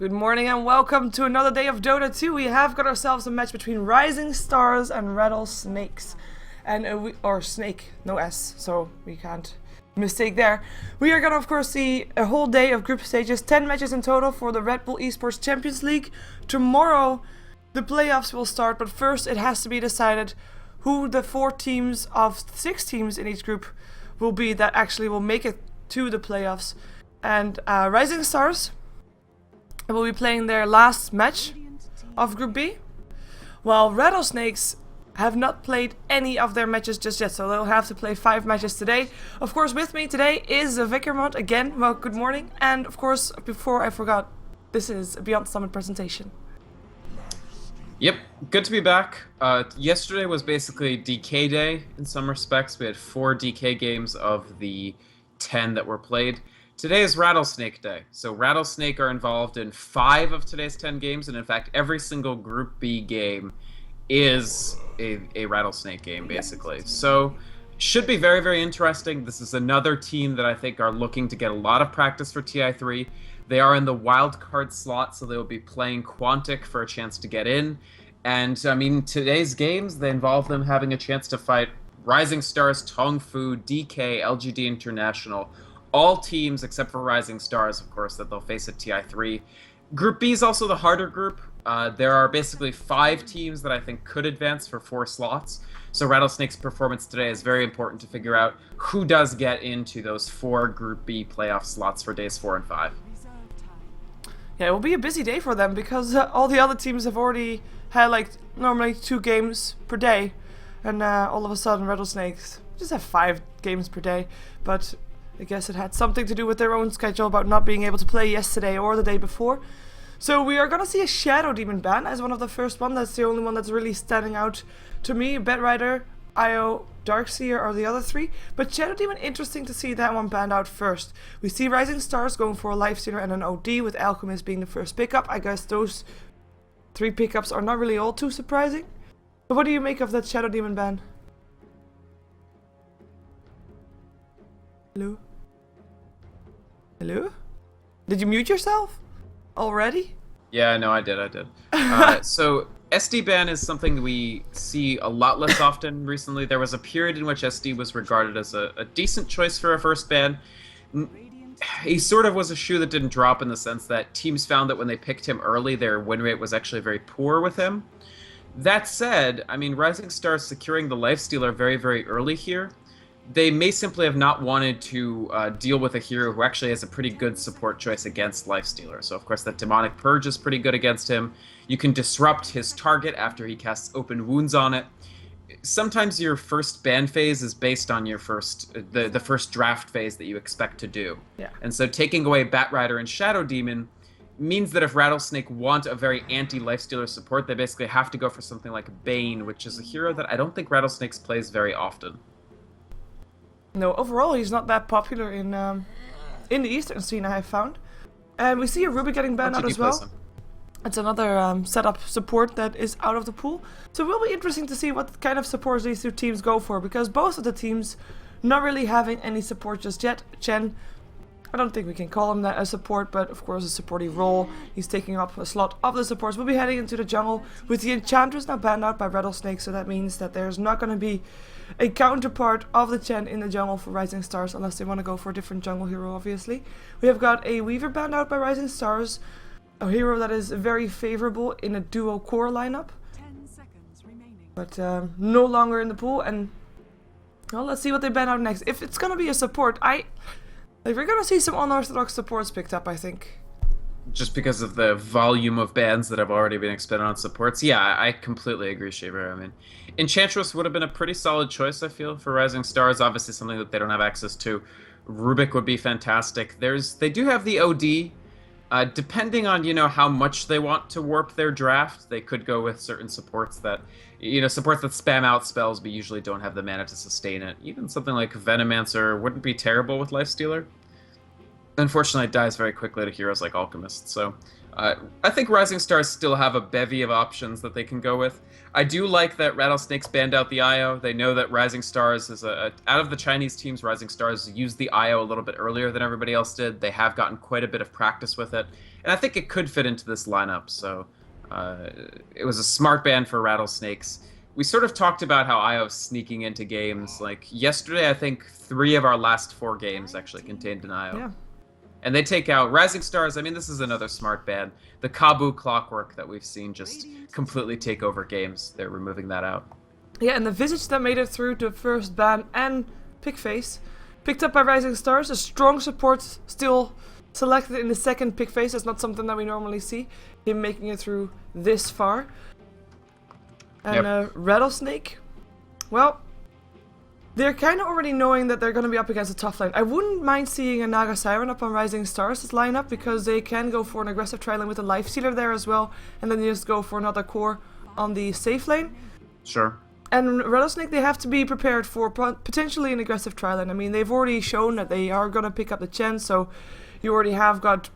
Good morning and welcome to another day of Dota 2. We have got ourselves a match between RisingStars and Rattlesnakes. Or Snake, no S, so we can't mistake there. We are gonna of course see a whole day of group stages, 10 matches in total for the RedBull Esports Champions League. Tomorrow the playoffs will start, but first it has to be decided who the 4 teams of 6 teams in each group will be that actually will make it to the playoffs. And RisingStars will be playing their last match of Group B, while Rattlesnakes have not played any of their matches just yet, so they'll have to play 5 matches today. Of course, with me today is Vickermont again. Well, good morning, and of course, before I forgot, this is a Beyond Summit presentation. Yep, good to be back. Yesterday was basically DK day in some respects. We had 4 DK games of the 10 that were played. Today is Rattlesnake Day, so Rattlesnake are involved in 5 of today's 10 games, and in fact, every single Group B game is a Rattlesnake game, basically. So, should be very, very interesting. This is another team that I think are looking to get a lot of practice for TI3. They are in the wild card slot, so they will be playing Quantic for a chance to get in. And, I mean, today's games, they involve them having a chance to fight RisingStars, Tongfu, DK, LGD International, all teams except for RisingStars, of course, that they'll face at TI3. Group B is also the harder group. There are basically 5 teams that I think could advance for 4 slots. So Rattlesnake's performance today is very important to figure out who does get into those 4 Group B playoff slots for days 4 and 5. Yeah, it will be a busy day for them because all the other teams have already had like normally 2 games per day, and all of a sudden Rattlesnakes just have 5 games per day. But I guess it had something to do with their own schedule about not being able to play yesterday or the day before. So we are gonna see a Shadow Demon ban as one of the first one. That's the only one that's really standing out to me. Bedrider, IO, Darkseer are the other 3. But Shadow Demon, interesting to see that one banned out first. We see RisingStars going for a Lifestealer and an OD, with Alchemist being the first pickup. I guess those 3 pickups are not really all too surprising. But what do you make of that Shadow Demon ban? Hello? Hello? Did you mute yourself? Already? Yeah, no, I did. So SD ban is something we see a lot less often recently. There was a period in which SD was regarded as a decent choice for a first ban. He sort of was a shoe that didn't drop in the sense that teams found that when they picked him early, their win rate was actually very poor with him. That said, I mean, RisingStars securing the Lifestealer very, very early here. They may simply have not wanted to deal with a hero who actually has a pretty good support choice against Lifestealer. So, of course, that Demonic Purge is pretty good against him. You can disrupt his target after he casts Open Wounds on it. Sometimes your first ban phase is based on your the first draft phase that you expect to do. Yeah. And so taking away Batrider and Shadow Demon means that if Rattlesnake want a very anti-Lifestealer support, they basically have to go for something like Bane, which is a hero that I don't think Rattlesnakes plays very often. No, overall he's not that popular in the Eastern scene, I have found. And we see a Ruby getting banned out as well. It's another setup support that is out of the pool. So it will be interesting to see what kind of supports these 2 teams go for, because both of the teams not really having any support just yet. Chen, I don't think we can call him that a support, but of course a supporty role. He's taking up a slot of the supports. We'll be heading into the jungle with the Enchantress now banned out by Rattlesnake, so that means that there's not going to be a counterpart of the Chen in the jungle for RisingStars, unless they want to go for a different jungle hero, obviously. We have got a Weaver banned out by RisingStars, a hero that is very favorable in a duo core lineup. 10 seconds remaining. But no longer in the pool, and well, let's see what they ban out next. If it's going to be a support, we're going to see some unorthodox supports picked up, I think. Just because of the volume of bans that have already been expended on supports. Yeah, I completely agree, Shaver. I mean, Enchantress would have been a pretty solid choice, I feel, for RisingStars. Obviously something that they don't have access to. Rubik would be fantastic. They do have the OD. Depending on, how much they want to warp their draft, they could go with certain supports that, supports that spam out spells but usually don't have the mana to sustain it. Even something like Venomancer wouldn't be terrible with Lifestealer. Unfortunately, it dies very quickly to heroes like Alchemist, so I think RisingStars still have a bevy of options that they can go with. I do like that Rattlesnakes banned out the IO. They know that RisingStars is out of the Chinese teams, RisingStars used the IO a little bit earlier than everybody else did. They have gotten quite a bit of practice with it, and I think it could fit into this lineup. So it was a smart ban for Rattlesnakes. We sort of talked about how IO's sneaking into games. Like yesterday, I think 3 of our last 4 games actually contained an IO. Yeah. And they take out RisingStars. I mean, this is another smart ban. The Kabu clockwork that we've seen just completely take over games. They're removing that out. Yeah, and the Visage that made it through the first ban and pick phase, picked up by RisingStars. A strong support still selected in the second pick phase. That's not something that we normally see. Him making it through this far. And Rattlesnake, well, they're kind of already knowing that they're going to be up against a tough lane. I wouldn't mind seeing a Naga Siren up on RisingStars' lineup, because they can go for an aggressive tri-lane with a life stealer there as well, and then just go for another core on the safe lane. Sure. And Rattlesnake, they have to be prepared for potentially an aggressive tri-lane. I mean, they've already shown that they are going to pick up the Chen, so you already have got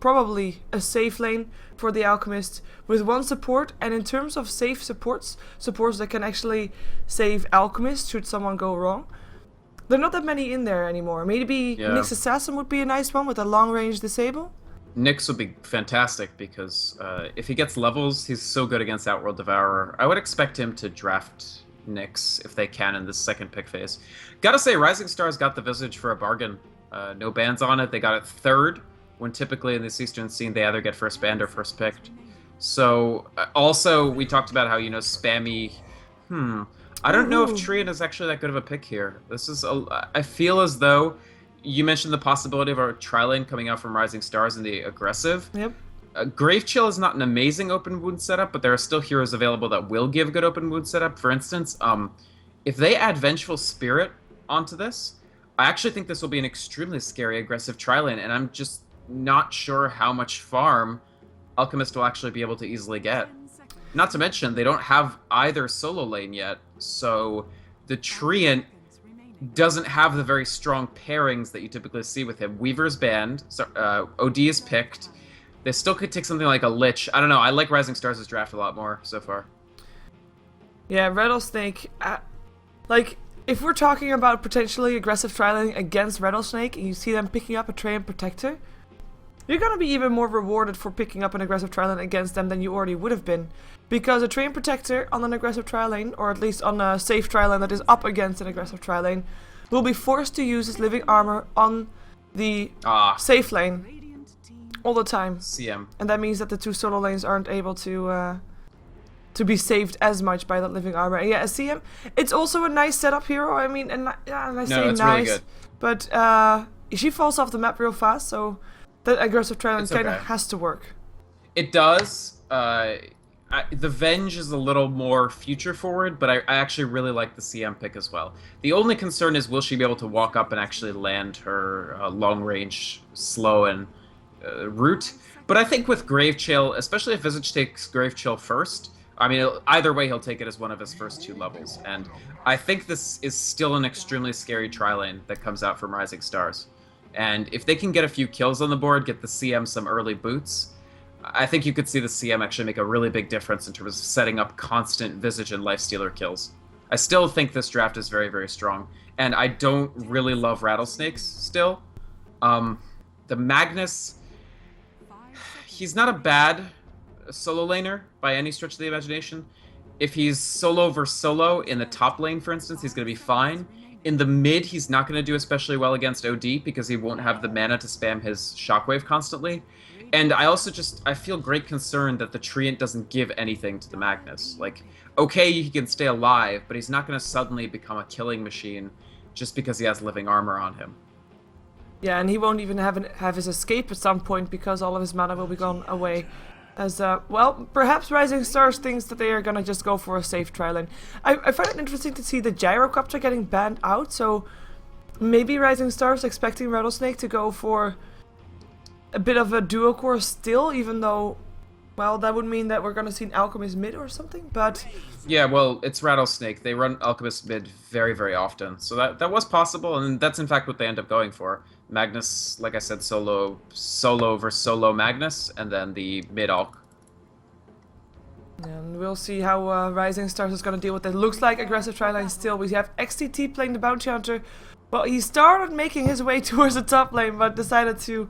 probably a safe lane for the Alchemist with 1 support. And in terms of safe supports that can actually save Alchemist should someone go wrong, there are not that many in there anymore. Maybe Nyx Assassin would be a nice one with a long range disable. Nyx would be fantastic because if he gets levels, he's so good against Outworld Devourer. I would expect him to draft Nyx if they can in this second pick phase. Gotta say, RisingStars got the Visage for a bargain. No bans on it. They got it 3rd, when typically in this Eastern scene they either get first banned or first picked. So, also, we talked about how, you know, spammy... I don't know if Treant is actually that good of a pick here. This is I feel as though you mentioned the possibility of a tri-lane coming out from RisingStars in the aggressive. Yep. Grave Chill is not an amazing open wound setup, but there are still heroes available that will give good open wound setup. For instance, if they add Vengeful Spirit onto this, I actually think this will be an extremely scary aggressive tri-lane, and I'm just not sure how much farm Alchemist will actually be able to easily get. Not to mention, they don't have either solo lane yet, so the Treant doesn't have the very strong pairings that you typically see with him. Weaver's banned, so, OD is picked. They still could take something like a Lich. I don't know, I like RisingStars' draft a lot more so far. Yeah, Rattlesnake, like, if we're talking about potentially aggressive tri-laning against Rattlesnake and you see them picking up a Treant Protector, you're gonna be even more rewarded for picking up an aggressive tri-lane against them than you already would have been. Because a Treant Protector on an aggressive tri-lane, or at least on a safe tri-lane that is up against an aggressive tri-lane, will be forced to use his living armor on the safe lane all the time. CM. And that means that the 2 solo lanes aren't able to be saved as much by that living armor. And yeah, a CM, it's also a nice setup hero. I mean, and I say it's nice, really good. But she falls off the map real fast, so that aggressive tri-lane kind of has to work. It does. The Venge is a little more future forward, but I actually really like the CM pick as well. The only concern is, will she be able to walk up and actually land her long range slow and route? But I think with Grave Chill, especially if Visage takes Grave Chill first, I mean, either way he'll take it as one of his first 2 levels. And I think this is still an extremely scary tri-lane that comes out from RisingStars. And if they can get a few kills on the board, get the CM some early boots, I think you could see the CM actually make a really big difference in terms of setting up constant Visage and Lifestealer kills. I still think this draft is very, very strong. And I don't really love Rattlesnakes still. The Magnus, he's not a bad solo laner by any stretch of the imagination. If he's solo versus solo in the top lane, for instance, he's going to be fine. In the mid, he's not going to do especially well against OD because he won't have the mana to spam his Shockwave constantly. And I also I feel great concern that the Treant doesn't give anything to the Magnus. Like, okay, he can stay alive, but he's not going to suddenly become a killing machine just because he has living armor on him. Yeah, and he won't even have his escape at some point because all of his mana will be gone away. As, well, perhaps RisingStars thinks that they are gonna just go for a safe tri-lane. I find it interesting to see the Gyrocopter getting banned out, so maybe RisingStars expecting Rattlesnake to go for a bit of a duo core still, even though, well, that would mean that we're gonna see an Alchemist mid or something, but... Yeah, well, it's Rattlesnake. They run Alchemist mid very, very often, so that was possible, and that's in fact what they end up going for. Magnus, like I said, solo versus solo Magnus, and then the mid-alch. And we'll see how RisingStars is going to deal with it. Looks like aggressive tri-lane still. We have XTT playing the Bounty Hunter. Well, he started making his way towards the top lane, but decided to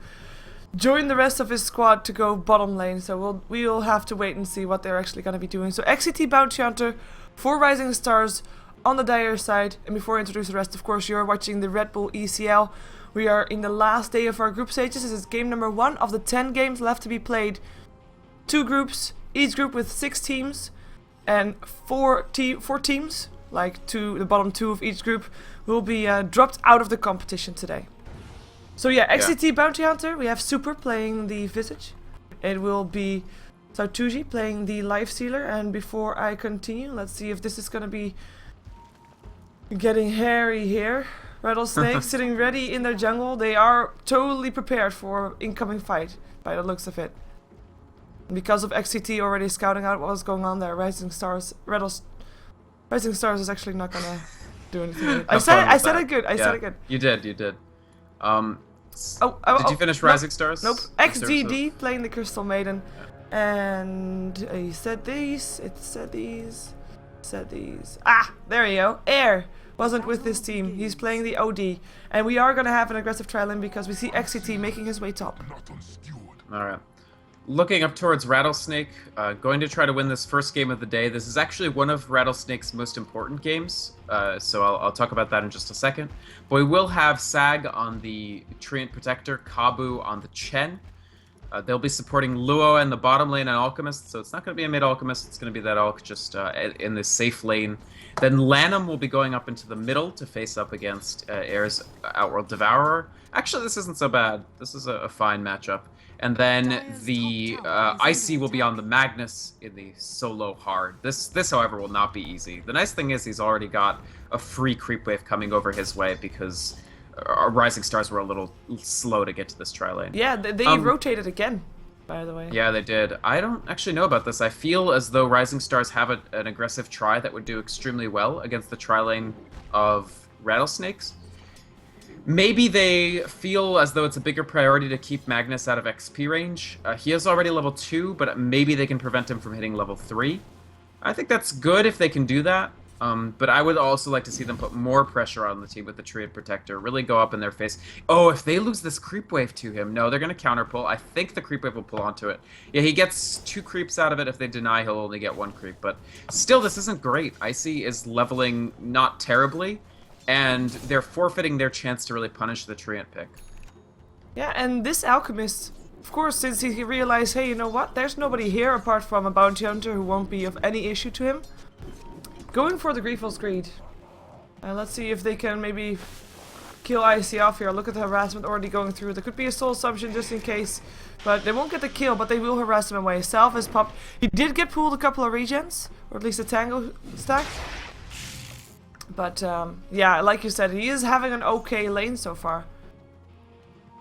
join the rest of his squad to go bottom lane. So we'll have to wait and see what they're actually going to be doing. So XCT Bounty Hunter for RisingStars on the dire side. And before I introduce the rest, of course, you're watching the RedBull ECL. We are in the last day of our group stages. This is game number 1 of the 10 games left to be played. 2 groups, each group with 6 teams, and 4 teams, like the bottom 2 of each group, will be dropped out of the competition today. So yeah, XCT Bounty Hunter, we have Super playing the Visage. It will be Sartuji playing the Lifestealer. And before I continue, let's see if this is going to be getting hairy here. Rattlesnake sitting ready in their jungle. They are totally prepared for incoming fight, by the looks of it. Because of XCT already scouting out what was going on there, RisingStars is actually not going to do anything. I said it good. I said it good. You did. Did you finish nope, RisingStars? Nope. XGD playing the Crystal Maiden. And he said these. It said these. Said these. Ah, there you go. Air wasn't with this team. He's playing the OD. And we are going to have an aggressive trial in because we see XCT making his way top. Alright. Looking up towards Rattlesnake, going to try to win this first game of the day. This is actually one of Rattlesnake's most important games, so I'll talk about that in just a second. But we will have Sag on the Treant Protector, Kabu on the Chen. They'll be supporting Luo in the bottom lane and Alchemist, so it's not going to be a mid Alchemist, it's going to be that Alch just in the safe lane. Then Lanham will be going up into the middle to face up against Air's Outworld Devourer. Actually, this isn't so bad. This is a fine matchup. And then the Icy will be on the Magnus in the solo hard. This, however, will not be easy. The nice thing is he's already got a free creep wave coming over his way because our RisingStars were a little slow to get to this tri lane. Yeah, they rotated again, by the way. Yeah, they did. I don't actually know about this. I feel as though RisingStars have an aggressive try that would do extremely well against the tri lane of Rattlesnakes. Maybe they feel as though it's a bigger priority to keep Magnus out of XP range. He is already level 2, but maybe they can prevent him from hitting level 3. I think that's good if they can do that. But I would also like to see them put more pressure on the team with the Treant Protector. Really go up in their face. Oh, if they lose this creep wave to him. No, they're going to counter pull. I think the creep wave will pull onto it. Yeah, he gets 2 creeps out of it. If they deny, he'll only get 1 creep. But still, this isn't great. Icy is leveling not terribly. And they're forfeiting their chance to really punish the Treant pick. Yeah, and this Alchemist, of course, since he realized, hey, you know what? There's nobody here apart from a Bounty Hunter who won't be of any issue to him. Going for the Grieful's Greed. Let's see if they can maybe kill Icy off here. Look at the harassment already going through. There could be a soul assumption just in case. But they won't get the kill, but they will harass him away. Salve is popped. He did get pulled a couple of regens, or at least a tango stack. But, yeah, like you said, he is having an okay lane so far.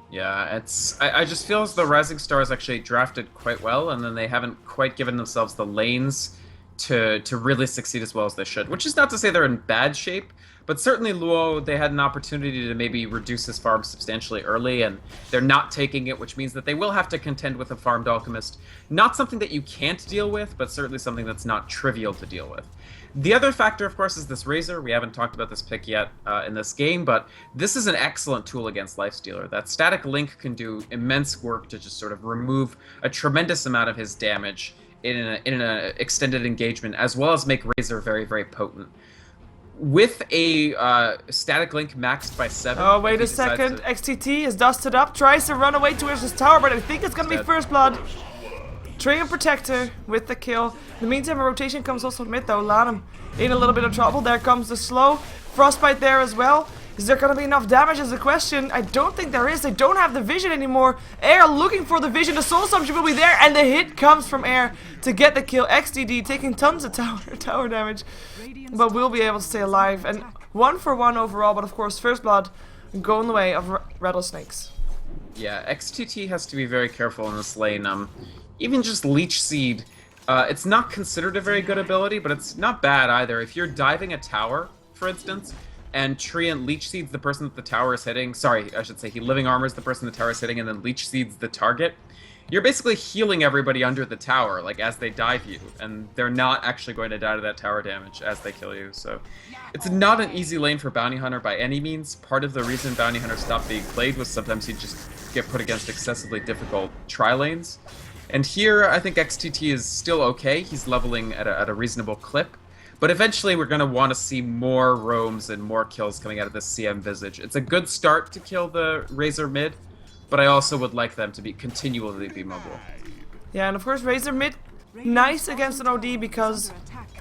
Yeah, I just feel as though RisingStars actually drafted quite well, and then they haven't quite given themselves the lanes to really succeed as well as they should. Which is not to say they're in bad shape, but certainly Luo, they had an opportunity to maybe reduce his farm substantially early, and they're not taking it, which means that they will have to contend with a farmed Alchemist. Not something that you can't deal with, but certainly something that's not trivial to deal with. The other factor, of course, is this Razor. We haven't talked about this pick yet in this game, but this is an excellent tool against Lifestealer. That static link can do immense work to just sort of remove a tremendous amount of his damage in an extended engagement, as well as make Razor very, very potent. With a static link maxed by 7... Oh, wait a second. XTT is dusted up, tries to run away towards his tower, but I think it's going to be First Blood. Treant Protector with the kill. In the meantime, a rotation comes also mid though. Lanham in a little bit of trouble. There comes the slow. Frostbite there as well. Is there going to be enough damage is the question. I don't think there is. They don't have the vision anymore. Air looking for the vision. The soul assumption will be there. And the hit comes from Air to get the kill. XDD taking tons of tower damage. But will be able to stay alive. And 1-for-1 overall. But of course, First Blood going the way of Rattlesnakes. Yeah, XTT has to be very careful in this lane. Even just Leech Seed, it's not considered a very good ability, but it's not bad either. If you're diving a tower, for instance, and Treant Leech Seeds the person that the tower is hitting, sorry, I should say he Living Armors the person the tower is hitting, and then Leech Seeds the target, you're basically healing everybody under the tower, like, as they dive you, and they're not actually going to die to that tower damage as they kill you, so... It's not an easy lane for Bounty Hunter by any means. Part of the reason Bounty Hunter stopped being played was sometimes he'd just get put against excessively difficult tri-lanes. And here, I think XTT is still okay. He's leveling at a reasonable clip. But eventually, we're going to want to see more roams and more kills coming out of this CM Visage. It's a good start to kill the Razor mid, but I also would like them to continually be mobile. Yeah, and of course Razor mid, nice against an OD because,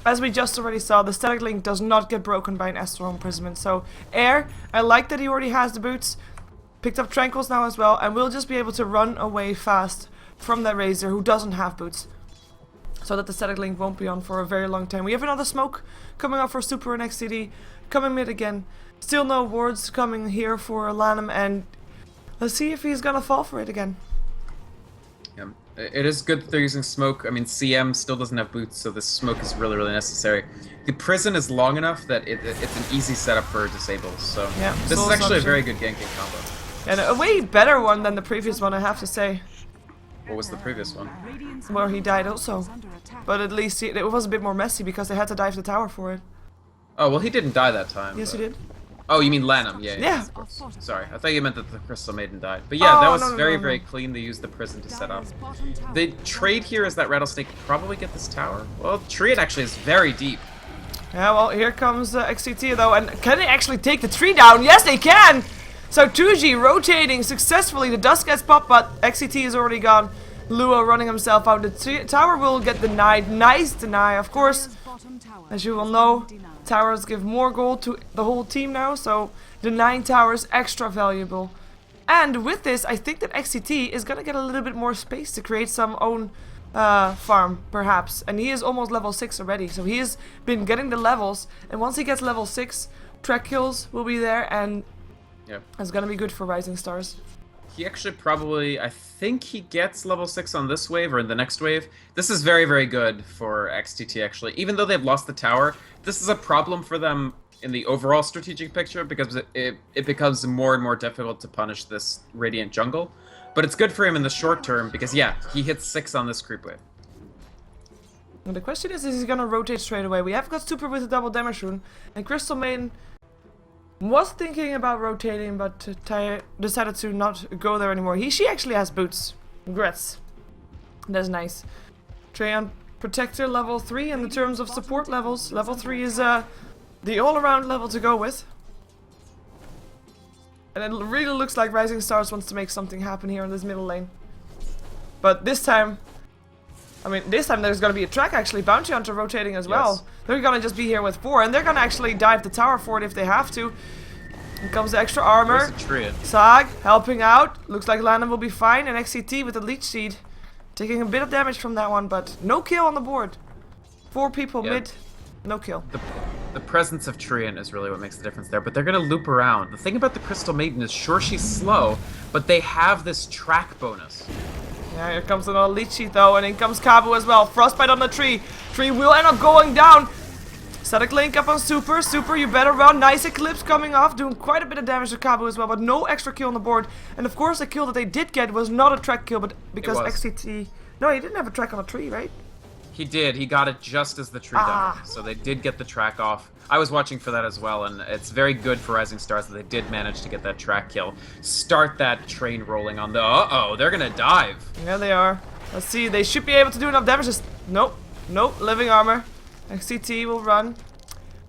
as we just already saw, the static link does not get broken by an Astral Imprisonment. So, Air, I like that he already has the boots, picked up Tranquils now as well, and we'll just be able to run away fast from that Razor who doesn't have boots. So that the static link won't be on for a very long time. We have another smoke coming up for Super and XTD, coming mid again. Still no wards coming here for Lanham, and let's see if he's gonna fall for it again. Yeah. It is good that they're using smoke. I mean, CM still doesn't have boots, so this smoke is really, really necessary. The prison is long enough that it's an easy setup for disables, so yeah, this is actually a very good ganking combo. And a way better one than the previous one, I have to say. What was the previous one? Where he died also. But at least it was a bit more messy because they had to dive the tower for it. Oh, well, he didn't die that time. Yes, but... he did. Oh, you mean Lanham? Yeah. Yeah. Of course. Sorry, I thought you meant that the Crystal Maiden died. But yeah, that was very clean. They used the prison to set up. The trade here is that Rattlesnake could probably get this tower. Well, tree it actually is very deep. Yeah, well, here comes XCT though, and can they actually take the tree down? Yes, they can! So 2G rotating successfully, the dust gets popped, but XCT is already gone. Lua running himself out. The tower will get denied. Nice deny, of course. As you will know, towers give more gold to the whole team now, so denying towers extra valuable. And with this, I think that XCT is gonna get a little bit more space to create some own farm, perhaps. And he is almost level 6 already, so he has been getting the levels. And once he gets level 6, track kills will be there, and it's gonna be good for RisingStars. He actually probably, I think he gets level 6 on this wave or in the next wave. This is very, very good for XTT actually. Even though they've lost the tower, this is a problem for them in the overall strategic picture because it becomes more and more difficult to punish this Radiant jungle. But it's good for him in the short term because, yeah, he hits 6 on this creep wave. And the question is he gonna rotate straight away? We have got Super with a double damage rune, and Crystal Maiden was thinking about rotating, but decided to not go there anymore. She actually has boots. Congrats. That's nice. Treant Protector level 3 in the terms of support levels. Level 3 is the all-around level to go with. And it really looks like RisingStars wants to make something happen here in this middle lane. But this time, this time there's gonna be a track actually. Bounty Hunter rotating as well. They're gonna just be here with 4, and they're gonna actually dive the tower for it if they have to. Here comes the extra armor. Sag helping out. Looks like Lanham will be fine, and XCT with the leech seed taking a bit of damage from that one, but no kill on the board. 4 people mid, no kill. The presence of Treant is really what makes the difference there, but they're gonna loop around. The thing about the Crystal Maiden is, sure, she's slow, but they have this track bonus. Yeah, here comes another leech sheet though, and in comes Kabu as well. Frostbite on the tree. Tree will end up going down. Static link up on Super. Super, you better run. Nice Eclipse coming off, doing quite a bit of damage to Kabu as well, but no extra kill on the board. And of course, the kill that they did get was not a track kill, but because XCT... No, he didn't have a track on a tree, right? He did. He got it just as the tree died, so they did get the track off. I was watching for that as well, and it's very good for RisingStars that they did manage to get that track kill. Start that train rolling on the... Uh-oh, they're gonna dive. Yeah, they are. Let's see, they should be able to do enough damage. Just... Nope. Nope, living armor. XCT will run.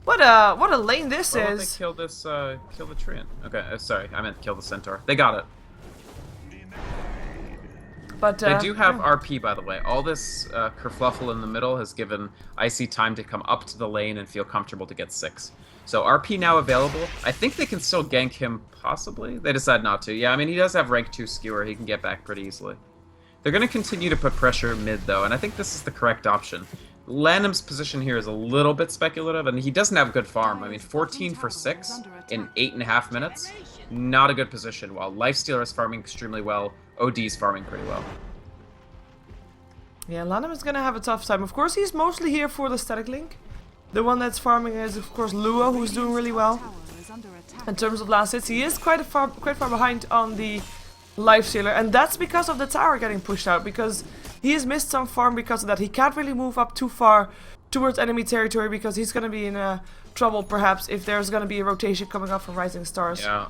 What a lane this is. They kill this, kill the treant. Okay, sorry, I meant kill the centaur. They got it. But, they do have RP, by the way. All this kerfluffle in the middle has given Icy time to come up to the lane and feel comfortable to get 6. So RP now available. I think they can still gank him, possibly. They decide not to. Yeah, I mean, he does have rank 2 skewer. He can get back pretty easily. They're going to continue to put pressure mid, though, and I think this is the correct option. Lanham's position here is a little bit speculative, and he doesn't have good farm. I mean, 14 for 6 in 8.5 minutes. Not a good position, while Lifestealer is farming extremely well. OD's farming pretty well. Yeah, Lanham is gonna have a tough time. Of course, he's mostly here for the static link. The one that's farming is, of course, Lua, who's doing really well. In terms of last hits, he is quite far behind on the Lifestealer, and that's because of the tower getting pushed out, because he has missed some farm because of that. He can't really move up too far towards enemy territory because he's gonna be in trouble, perhaps, if there's gonna be a rotation coming up from RisingStars. Yeah.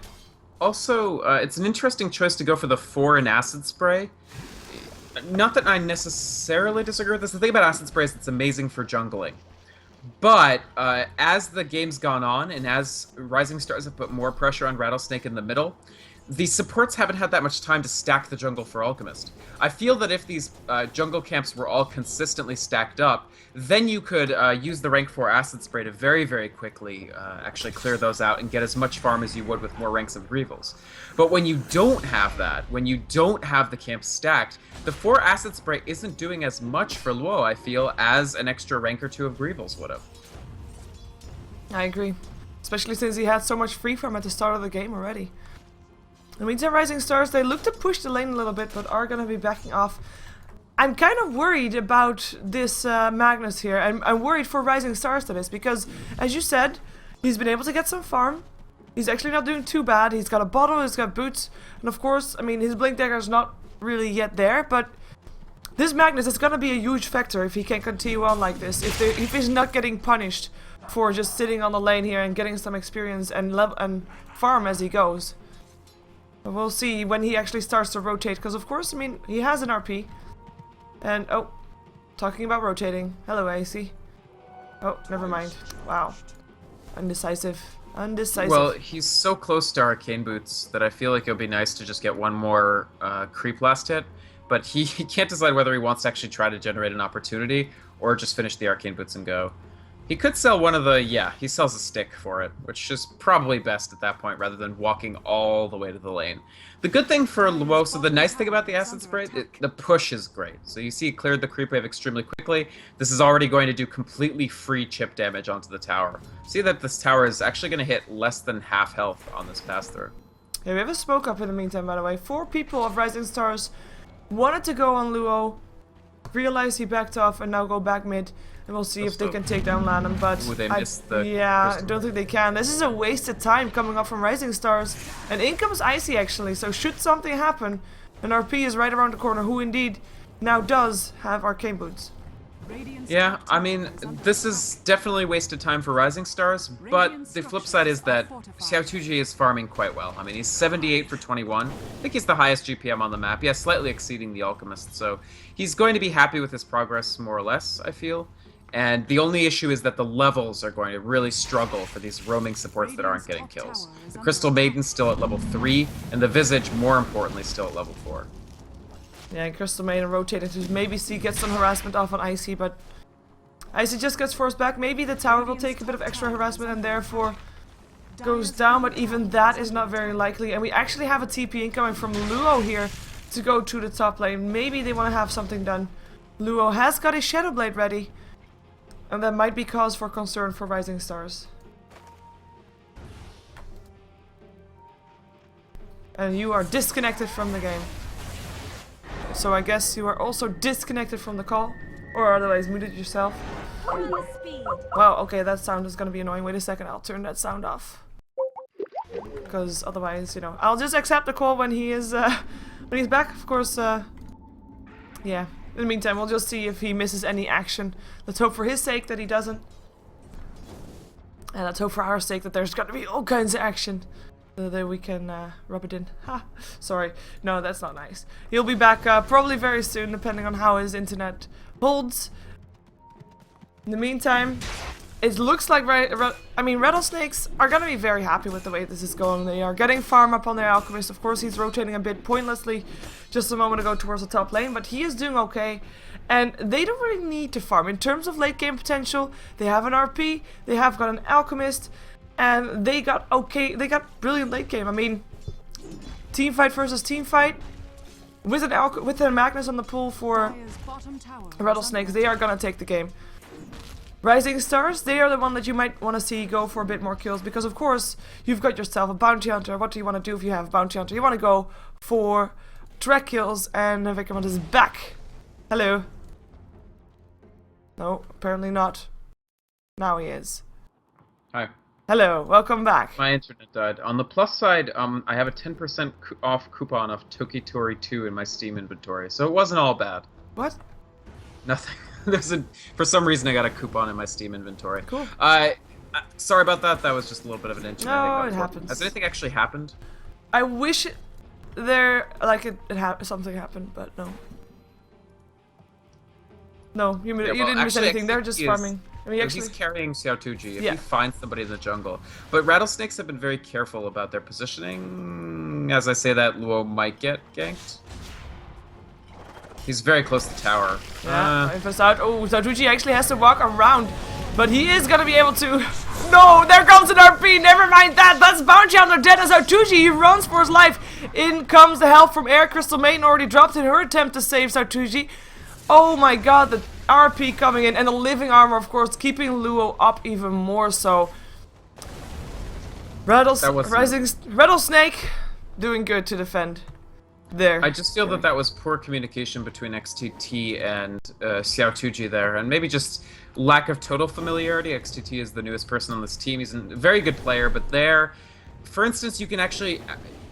Also, it's an interesting choice to go for the 4 in Acid Spray. Not that I necessarily disagree with this. The thing about Acid Spray is it's amazing for jungling. But as the game's gone on, and as Rising Stars have put more pressure on Rattlesnake in the middle, the supports haven't had that much time to stack the jungle for Alchemist. I feel that if these jungle camps were all consistently stacked up, then you could use the rank 4 Acid Spray to very, very quickly actually clear those out and get as much farm as you would with more ranks of Greevils. But when you don't have that, when you don't have the camps stacked, the 4 Acid Spray isn't doing as much for Luo, I feel, as an extra rank or 2 of Greevils would have. I agree. Especially since he had so much free farm at the start of the game already. In the meantime, Rising Stars, they look to push the lane a little bit, but are going to be backing off. I'm kind of worried about this Magnus here. I'm worried for Rising Stars to this, because, as you said, he's been able to get some farm. He's actually not doing too bad. He's got a bottle, he's got boots, and of course, I mean, his Blink Dagger is not really yet there, but this Magnus is going to be a huge factor if he can continue on like this. If he's not getting punished for just sitting on the lane here and getting some experience and farm as he goes. But we'll see when he actually starts to rotate, because of course, I mean, he has an RP. And, oh, talking about rotating. Hello, AC. Oh, never mind. Wow. Undecisive. Undecisive. Well, he's so close to Arcane Boots that I feel like it would be nice to just get one more creep last hit. But he can't decide whether he wants to actually try to generate an opportunity or just finish the Arcane Boots and go. He could sell one of the, yeah, he sells a stick for it, which is probably best at that point rather than walking all the way to the lane. The good thing for Luo, so the nice thing about the Acid Spray, the push is great. So you see it cleared the creep wave extremely quickly. This is already going to do completely free chip damage onto the tower. See that this tower is actually going to hit less than half health on this pass through. Yeah, we have a smoke up in the meantime, by the way. 4 people of Rising Stars wanted to go on Luo, realized he backed off, and now go back mid. And we'll see if they can take down Lanham, but Ooh, they missed the yeah, I crystal. don't think they can. This is a wasted time coming up from Rising Stars. And in comes Icy actually, so should something happen, and RP is right around the corner, who indeed now does have Arcane Boots. Yeah, I mean, this is definitely wasted time for Rising Stars, but the flip side is that Xiao Tuji is farming quite well. I mean, he's 78 for 21. I think he's the highest GPM on the map. Yeah, slightly exceeding the Alchemist, so he's going to be happy with his progress, more or less, I feel. And the only issue is that the levels are going to really struggle for these roaming supports that aren't getting kills. The Crystal Maiden's still at level 3, and the Visage, more importantly, still at level 4. Yeah, and Crystal Maiden rotated to maybe see get some harassment off on Icy, but Icy just gets forced back. Maybe the tower will take a bit of extra harassment and therefore goes down, but even that is not very likely. And we actually have a TP incoming from Luo here to go to the top lane. Maybe they want to have something done. Luo has got his Shadow Blade ready, and that might be cause for concern for Rising Stars. And you are disconnected from the game. So I guess you are also disconnected from the call. Or otherwise muted yourself. Wow, okay, that sound is gonna be annoying. Wait a second, I'll turn that sound off. Because otherwise, you know, I'll just accept the call when he is, when he's back. Of course, yeah. In the meantime, we'll just see if he misses any action. Let's hope for his sake that he doesn't. And let's hope for our sake that there's gonna be all kinds of action. So that we can rub it in. Ha! Sorry. No, that's not nice. He'll be back probably very soon, depending on how his internet holds. In the meantime, it looks like Rattlesnakes are gonna be very happy with the way this is going. They are getting farm up on their Alchemist. Of course, he's rotating a bit pointlessly just a moment ago towards the top lane, but he is doing okay. And they don't really need to farm. In terms of late game potential, they have an RP, they have got an Alchemist, and they got brilliant late game. I mean, team fight versus team fight with a Magnus on the pool for Rattlesnakes, they are gonna take the game. Rising Stars, they are the one that you might want to see go for a bit more kills, because of course you've got yourself a bounty hunter. What do you want to do if you have a bounty hunter? You want to go for track kills, and Vikramant is back. Hello. No, apparently not. Now he is. Hi. Hello, welcome back. My internet died. On the plus side, I have a 10% off coupon of Tokitori 2 in my Steam inventory, so it wasn't all bad. What? Nothing. For some reason, I got a coupon in my Steam inventory. Cool. Sorry about that. That was just a little bit of an internet. No, it happens. Has anything actually happened? I wish there, like, something happened, but no. No, you didn't miss anything. They're just farming. I mean, he's carrying Xiaotuji if yeah. he finds somebody in the jungle. But Rattlesnakes have been very careful about their positioning. As I say that, Luo might get ganked. He's very close to tower. Yeah, first out. Oh, Xiaotuji actually has to walk around, but he is gonna be able to. No, there comes an RP. Never mind that. That's Bounty Hunter dead as Xiaotuji. He runs for his life. In comes the help from Air. Crystal Maiden already dropped in her attempt to save Xiaotuji. Oh my god, the RP coming in, and the living armor, of course, keeping Luo up even more so. Rattlesnake doing good to defend there. I just feel that was poor communication between XTT and Xiaotuji there, and maybe just lack of total familiarity. XTT is the newest person on this team. He's a very good player, but there, for instance, you can actually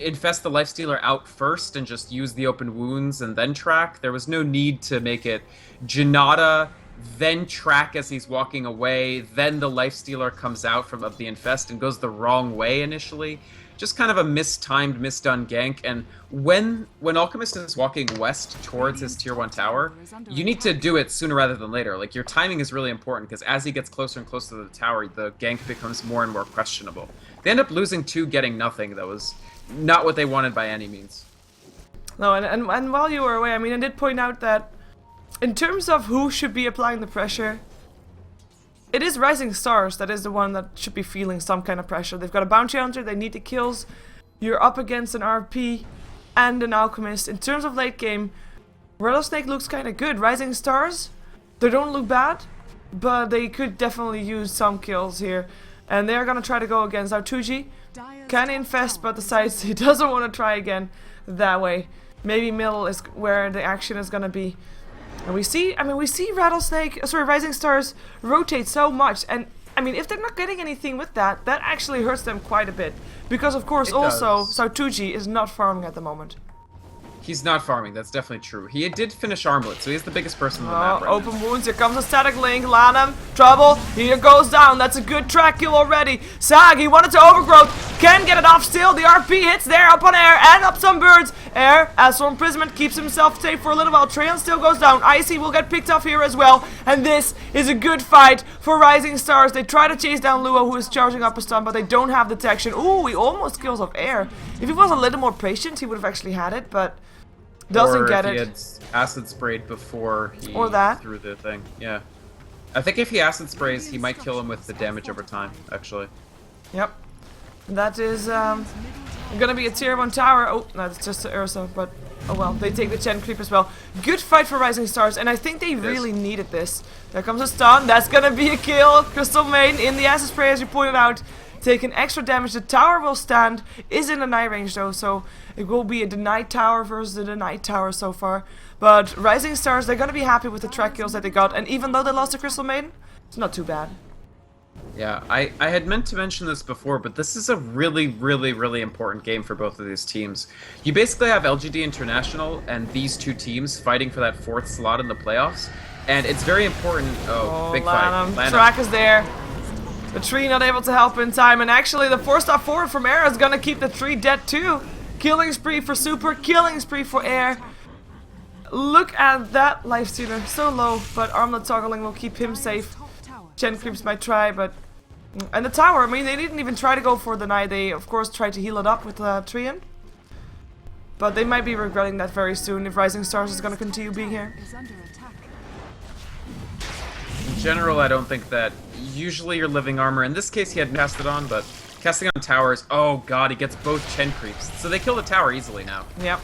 infest the Lifestealer out first and just use the open wounds and then track. There was no need to make it Janata, then track as he's walking away, then the Lifestealer comes out from the infest and goes the wrong way initially. Just kind of a mistimed, misdone gank, and when Alchemist is walking west towards his tier 1 tower, you need to do it sooner rather than later. Like, your timing is really important, because as he gets closer and closer to the tower, the gank becomes more and more questionable. They end up losing 2, getting nothing. That was not what they wanted by any means. No, and while you were away, I mean, I did point out that in terms of who should be applying the pressure, it is RisingStars that is the one that should be feeling some kind of pressure. They've got a Bounty Hunter, they need the kills. You're up against an RP and an Alchemist. In terms of late game, Rattlesnake looks kind of good. RisingStars, they don't look bad, but they could definitely use some kills here. And they're gonna try to go against Xiaotuji. Can infest, but decides he doesn't want to try again that way. Maybe middle is where the action is gonna be. And we see RisingStars rotate so much, and I mean, if they're not getting anything with that, that actually hurts them quite a bit. Because of course also, Xiaotuji is not farming at the moment. He's not farming, that's definitely true. He did finish Armlet, so he's the biggest person on the map right open wounds, here comes a static link, Lanham, trouble, here goes down, that's a good track kill already. Sag, he wanted to overgrowth, can get it off still, the RP hits there, up on Air, and up some birds. Air, as for imprisonment, keeps himself safe for a little while, Trail still goes down, Icy will get picked off here as well, and this is a good fight for RisingStars. They try to chase down Luo, who is charging up a stun, but they don't have detection. Ooh, he almost kills off Air. If he was a little more patient, he would have actually had it, but doesn't get it. Or if he had acid sprayed before he threw the thing. Yeah. I think if he acid sprays, he might kill him with the damage over time, actually. Yep. That is gonna be a tier 1 tower. Oh, no, it's just Ursa, but oh well. They take the Chen creep as well. Good fight for RisingStars, and I think they really needed this. There comes a stun. That's gonna be a kill. Crystal Maiden in the acid spray, as you pointed out. Taking extra damage. The tower will stand. Is in deny range though, so it will be a denied tower versus a denied tower so far. But RisingStars, they're gonna be happy with the track kills that they got, and even though they lost to Crystal Maiden, it's not too bad. Yeah, I had meant to mention this before, but this is a really, really, really important game for both of these teams. You basically have LGD International and these two teams fighting for that 4th slot in the playoffs, and it's very important. Oh, big fight. Track is there. The tree not able to help in time, and actually the 4-star forward from Air is gonna keep the tree dead too. Killing spree for Super, killing spree for Air. Look at that Lifestealer, so low, but Armlet toggling will keep him safe. Chen creeps might try, but... And the tower, I mean, they didn't even try to go for the deny. They, of course, tried to heal it up with Trian. But they might be regretting that very soon if RisingStars is gonna continue being here. In general, I don't think that... Usually your living armor, in this case he had cast it on, but casting on towers, oh god, he gets both Chen creeps. So they kill the tower easily now. Yep.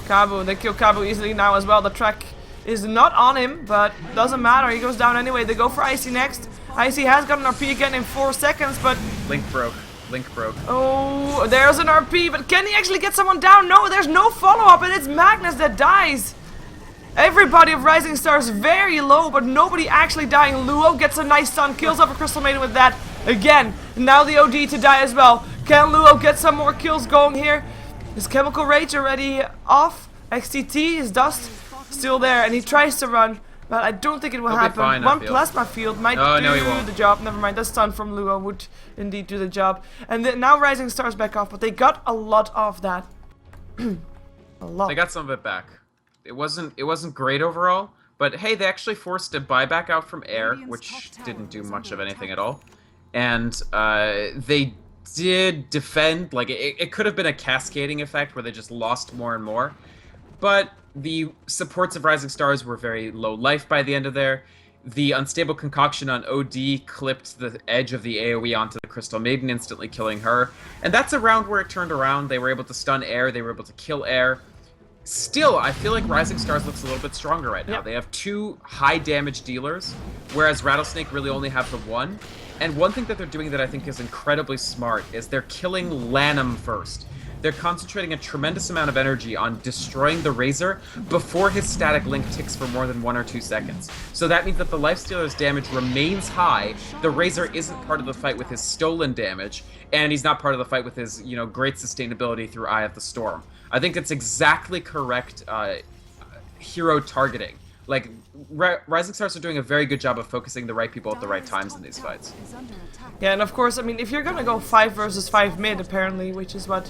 Kabu, they kill Kabu easily now as well. The track is not on him, but doesn't matter, he goes down anyway. They go for Icy next. Icy has got an RP again in 4 seconds, but... Link broke. Link broke. Oh, there's an RP, but can he actually get someone down? No, there's no follow-up, and it's Magnus that dies. Everybody of RisingStars very low, but nobody actually dying. Luo gets a nice stun, kills off a Crystal Maiden with that. Again, now the OD to die as well. Can Luo get some more kills going here? Is Chemical Rage already off? XTT, his dust still there, and he tries to run, But I don't think it will He'll be happen. fine, I One feel. plasma field might Oh, do no, he won't. the job. Never mind, the stun from Luo would indeed do the job. And now Rising Stars back off, but they got a lot of that. A lot. They got some of it back. It wasn't great overall, but hey, they actually forced a buyback out from air, which didn't do much of anything at all. And they did defend, like it could have been a cascading effect where they just lost more and more. But the supports of Rising Stars were very low life by the end of there. The unstable concoction on OD clipped the edge of the AoE onto the Crystal Maiden, instantly killing her. And that's a round where it turned around. They were able to stun air, they were able to kill air. Still, I feel like Rising Stars looks a little bit stronger right now. Yep. They have 2 high damage dealers, whereas Rattlesnake really only have the 1. And one thing that they're doing that I think is incredibly smart is they're killing Lanham first. They're concentrating a tremendous amount of energy on destroying the Razor before his static link ticks for more than 1 or 2 seconds. So that means that the Lifestealer's damage remains high, the Razor isn't part of the fight with his stolen damage, and he's not part of the fight with his, great sustainability through Eye of the Storm. I think it's exactly correct hero targeting. Like, Rising Stars are doing a very good job of focusing the right people at the right times in these fights. Yeah, and of course, I mean, if you're gonna go 5 versus 5 mid, apparently, which is what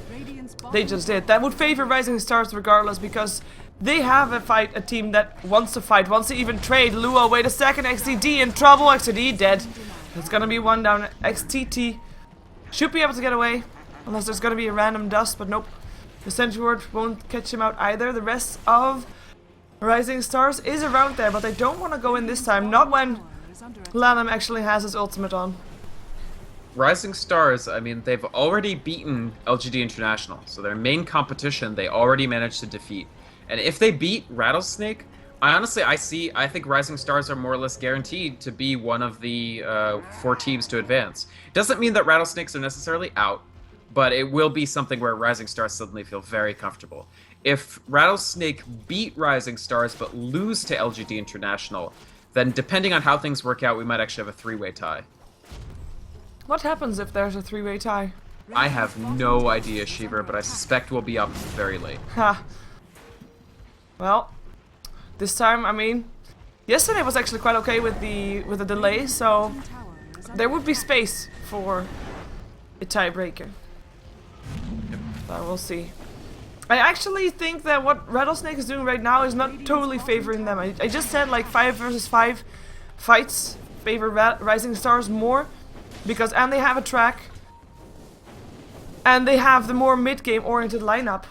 they just did, that would favor Rising Stars regardless, because they have a team that wants to fight, wants to even trade. Luo, wait a second, XTD in trouble, XTD dead. It's gonna be 1 down. XTT should be able to get away, unless there's gonna be a random dust, but nope. The Sentry Ward won't catch him out either. The rest of Rising Stars is around there, but they don't want to go in this time. Not when Lanham actually has his ultimate on. Rising Stars, I mean, they've already beaten LGD International, so their main competition they already managed to defeat. And if they beat Rattlesnake, I think Rising Stars are more or less guaranteed to be one of the 4 teams to advance. Doesn't mean that Rattlesnakes are necessarily out, but it will be something where Rising Stars suddenly feel very comfortable. If Rattlesnake beat Rising Stars but lose to LGD International, then depending on how things work out, we might actually have a 3-way tie. What happens if there's a 3-way tie? I have no idea, Shiver, but I suspect we'll be up very late. Ha. Well, this time, I mean, yesterday was actually quite okay with the delay, so there would be space for a tiebreaker. But we'll see. I actually think that what Rattlesnake is doing right now is not totally favoring them. I just said like 5 versus 5 fights favor Rising Stars more, because and they have a track, and they have the more mid-game oriented lineup.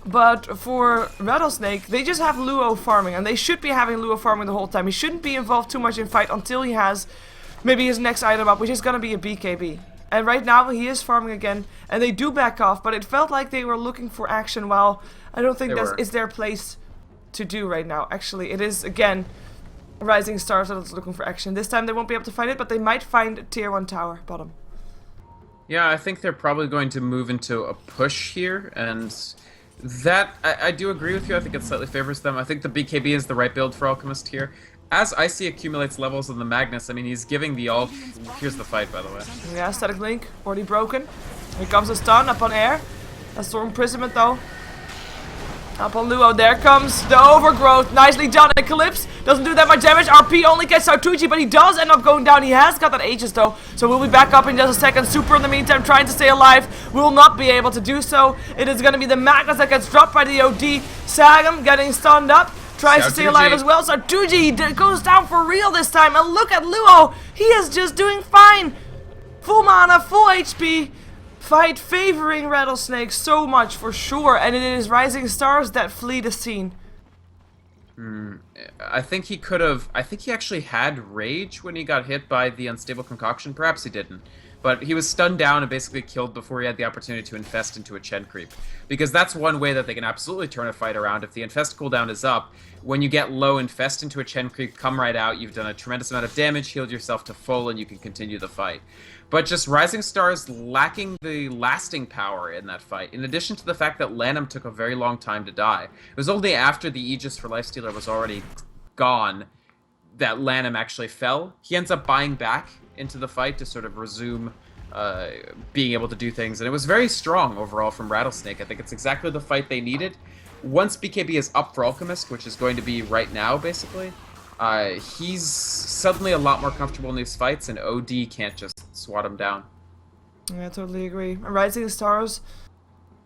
But for Rattlesnake, they just have Luo farming, and they should be having Luo farming the whole time. He shouldn't be involved too much in fight until he has maybe his next item up, which is gonna be a BKB. And right now he is farming again, and they do back off, but it felt like they were looking for action, while I don't think that is their place to do right now. Actually, it is, again, Rising Stars that is looking for action. This time they won't be able to find it, but they might find a tier 1 tower bottom. Yeah, I think they're probably going to move into a push here, and that, I do agree with you. I think it slightly favors them. I think the BKB is the right build for Alchemist here. As Icy accumulates levels in the Magnus, I mean, he's giving the all... Here's the fight, by the way. Yeah, static link, already broken. Here comes a stun up on air. A Storm Imprisonment, though. Up on Luo, there comes the Overgrowth. Nicely done. Eclipse doesn't do that much damage. RP only gets Sautucci, but he does end up going down. He has got that Aegis, though, so we'll be back up in just a second. Super, in the meantime, trying to stay alive. Will not be able to do so. It is going to be the Magnus that gets dropped by the OD. Sagam getting stunned up. Tries to stay alive as well. Sautucci goes down for real this time. And look at Luo. He is just doing fine. Full mana, full HP. Fight favoring Rattlesnake so much for sure. And it is Rising Stars that flee the scene. I think he could have... I think he actually had Rage when he got hit by the Unstable Concoction. Perhaps he didn't. But he was stunned down and basically killed before he had the opportunity to infest into a Chen creep. Because that's one way that they can absolutely turn a fight around. If the infest cooldown is up, when you get low, infest into a Chen creep, come right out, you've done a tremendous amount of damage, healed yourself to full, and you can continue the fight. But just Rising Stars lacking the lasting power in that fight, in addition to the fact that Lanham took a very long time to die. It was only after the Aegis for Lifestealer was already gone that Lanham actually fell. He ends up buying back into the fight to sort of resume being able to do things, and it was very strong overall from Rattlesnake. I think it's exactly the fight they needed. Once BKB is up for Alchemist, which is going to be right now, basically, He's suddenly a lot more comfortable in these fights, and OD can't just swat him down. Yeah, I totally agree. And Rising Stars,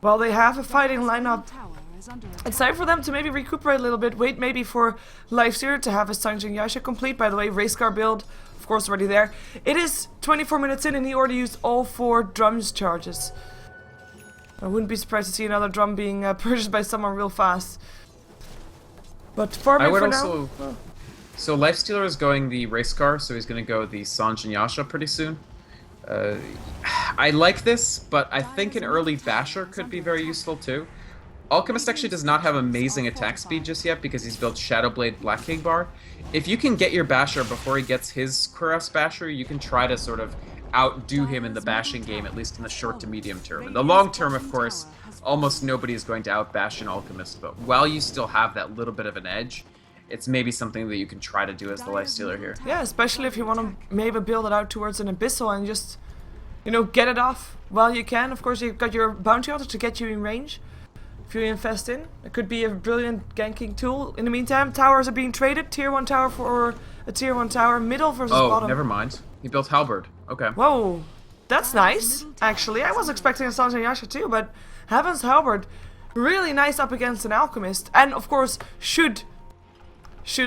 well, they have a fighting lineup. Tower is under It's time for them to maybe recuperate a little bit. Wait maybe for Lifesteer to have his Sanjin Yasha complete. By the way, race car build, of course, already there. It is 24 minutes in and he already used all 4 drums charges. I wouldn't be surprised to see another drum being purchased by someone real fast. But farming I would for also... now... So Lifestealer is going the race car, so he's going to go the Sanjin Yasha pretty soon. I like this, but I think an early Basher could be very useful too. Alchemist actually does not have amazing attack speed just yet because he's built Shadowblade Black King Bar. If you can get your Basher before he gets his Kuros Basher, you can try to sort of outdo him in the bashing game, at least in the short to medium term. In the long term, of course, almost nobody is going to outbash an Alchemist, but while you still have that little bit of an edge, it's maybe something that you can try to do as the Lifestealer here. Yeah, especially if you want to maybe build it out towards an Abyssal and just, you know, get it off while you can. Of course, you've got your Bounty Hunter to get you in range. If you invest in, it could be a brilliant ganking tool. In the meantime, towers are being traded. Tier 1 tower for a tier 1 tower. Middle versus bottom. Oh, never mind. He built Halberd. Okay. Whoa, that's nice. Actually, I was expecting a Sanjin Yasha too, but Heaven's Halberd, really nice up against an Alchemist. And of course, should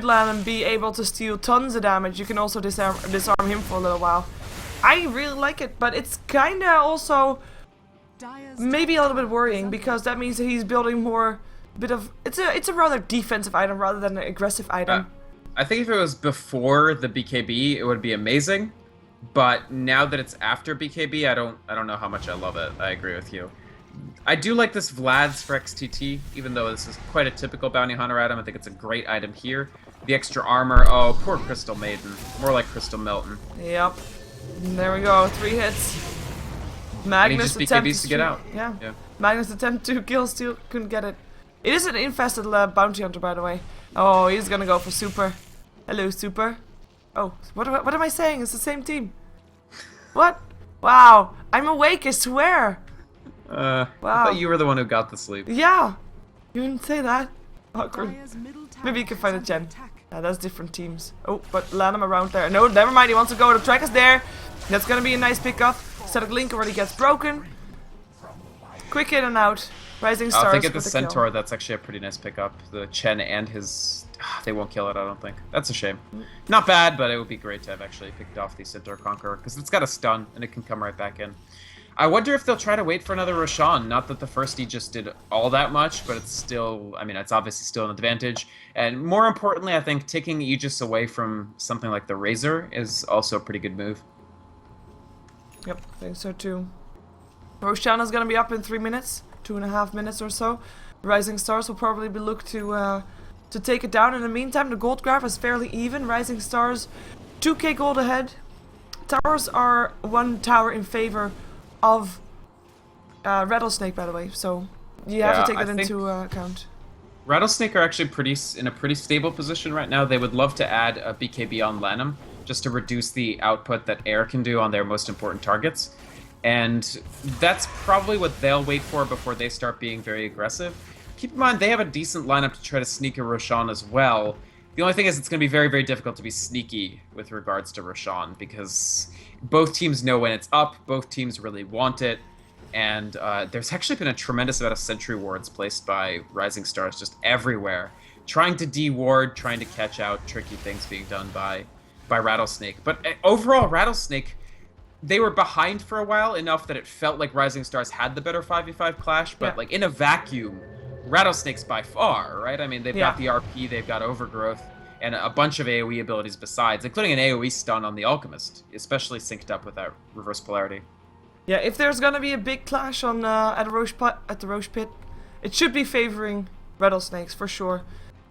Lanham be able to steal tons of damage, you can also disarm him for a little while. I really like it, but it's kinda also maybe a little bit worrying because that means that he's building more it's a rather defensive item rather than an aggressive item. I think if it was before the BKB, it would be amazing. But now that it's after BKB, I don't know how much I love it. I agree with you. I do like this Vlad's for XTT, even though this is quite a typical bounty hunter item. I think it's a great item here. The extra armor, oh, poor Crystal Maiden. More like Crystal Melton. Yep. There we go, 3 hits. Magnus and he just BKBs to get out. Yeah. Yeah. Magnus attempt to kill, still couldn't get it. It is an infested bounty hunter, by the way. Oh, he's gonna go for Super. Hello, Super. Oh, what am I saying? It's the same team. What? Wow, I'm awake, I swear. Wow. I thought you were the one who got the sleep. Yeah. You didn't say that. Awkward. Dire's middle tower Maybe you can find a is gen. under attack. Yeah, that's different teams. Oh, but Lanham around there. No, never mind. He wants to go. The track is there. That's gonna be a nice pickup. Static Link already gets broken. Quick in and out. Rising Stars. I think at the with Centaur, kill. that's actually a pretty nice pickup. The Chen and his... They won't kill it, I don't think. That's a shame. Not bad, but it would be great to have actually picked off the Centaur Conqueror, because it's got a stun, and it can come right back in. I wonder if they'll try to wait for another Roshan. Not that the first Aegis did all that much, but it's still... I mean, it's obviously still an advantage. And more importantly, I think taking Aegis away from something like the Razor is also a pretty good move. Yep, I think so too. Roshan is gonna be up in 3 minutes. 2.5 minutes or so. Rising Stars will probably be looked to take it down. In the meantime, the gold graph is fairly even. Rising Stars, 2k gold ahead. Towers are 1 tower in favor of Rattlesnake, by the way. So you have to take that into account. Rattlesnake are actually in a pretty stable position right now. They would love to add a BKB on Lanham just to reduce the output that Air can do on their most important targets. And that's probably what they'll wait for before they start being very aggressive. Keep in mind, they have a decent lineup to try to sneak a Roshan as well. The only thing is it's going to be very, very difficult to be sneaky with regards to Roshan, because both teams know when it's up, both teams really want it, and there's actually been a tremendous amount of sentry wards placed by Rising Stars just everywhere, trying to de-ward, trying to catch out tricky things being done by Rattlesnake. But overall, Rattlesnake... They were behind for a while, enough that it felt like Rising Stars had the better 5v5 clash, but like in a vacuum, Rattlesnake's by far, right? I mean, they've got the RP, they've got Overgrowth, and a bunch of AoE abilities besides, including an AoE stun on the Alchemist, especially synced up with that reverse polarity. Yeah, if there's gonna be a big clash on at the Roche Pit, it should be favoring Rattlesnakes for sure.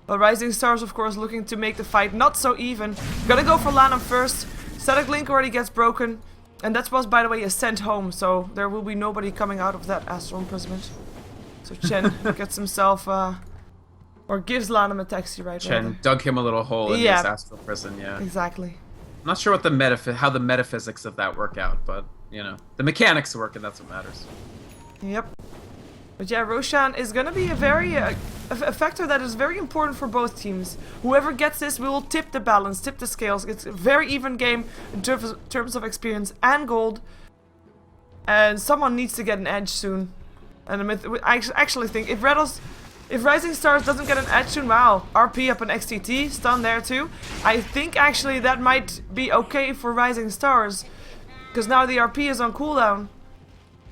But Rising Stars, of course, looking to make the fight not so even. Gonna go for Lanham first. Static Link already gets broken. And that was, by the way, a sent home, so there will be nobody coming out of that astral imprisonment. So Chen gets himself, or gives Lanham a taxi ride. Chen dug him a little hole in his astral prison, yeah. Exactly. I'm not sure what how the metaphysics of that work out, but, you know, the mechanics work, and that's what matters. Yep. But yeah, Roshan is gonna be a very a factor that is very important for both teams. Whoever gets this will tip the balance, tip the scales. It's a very even game in terms of experience and gold. And someone needs to get an edge soon. And I actually think if RisingStars doesn't get an edge soon, wow, RP up an XTT, stun there too. I think actually that might be okay for RisingStars. Because now the RP is on cooldown.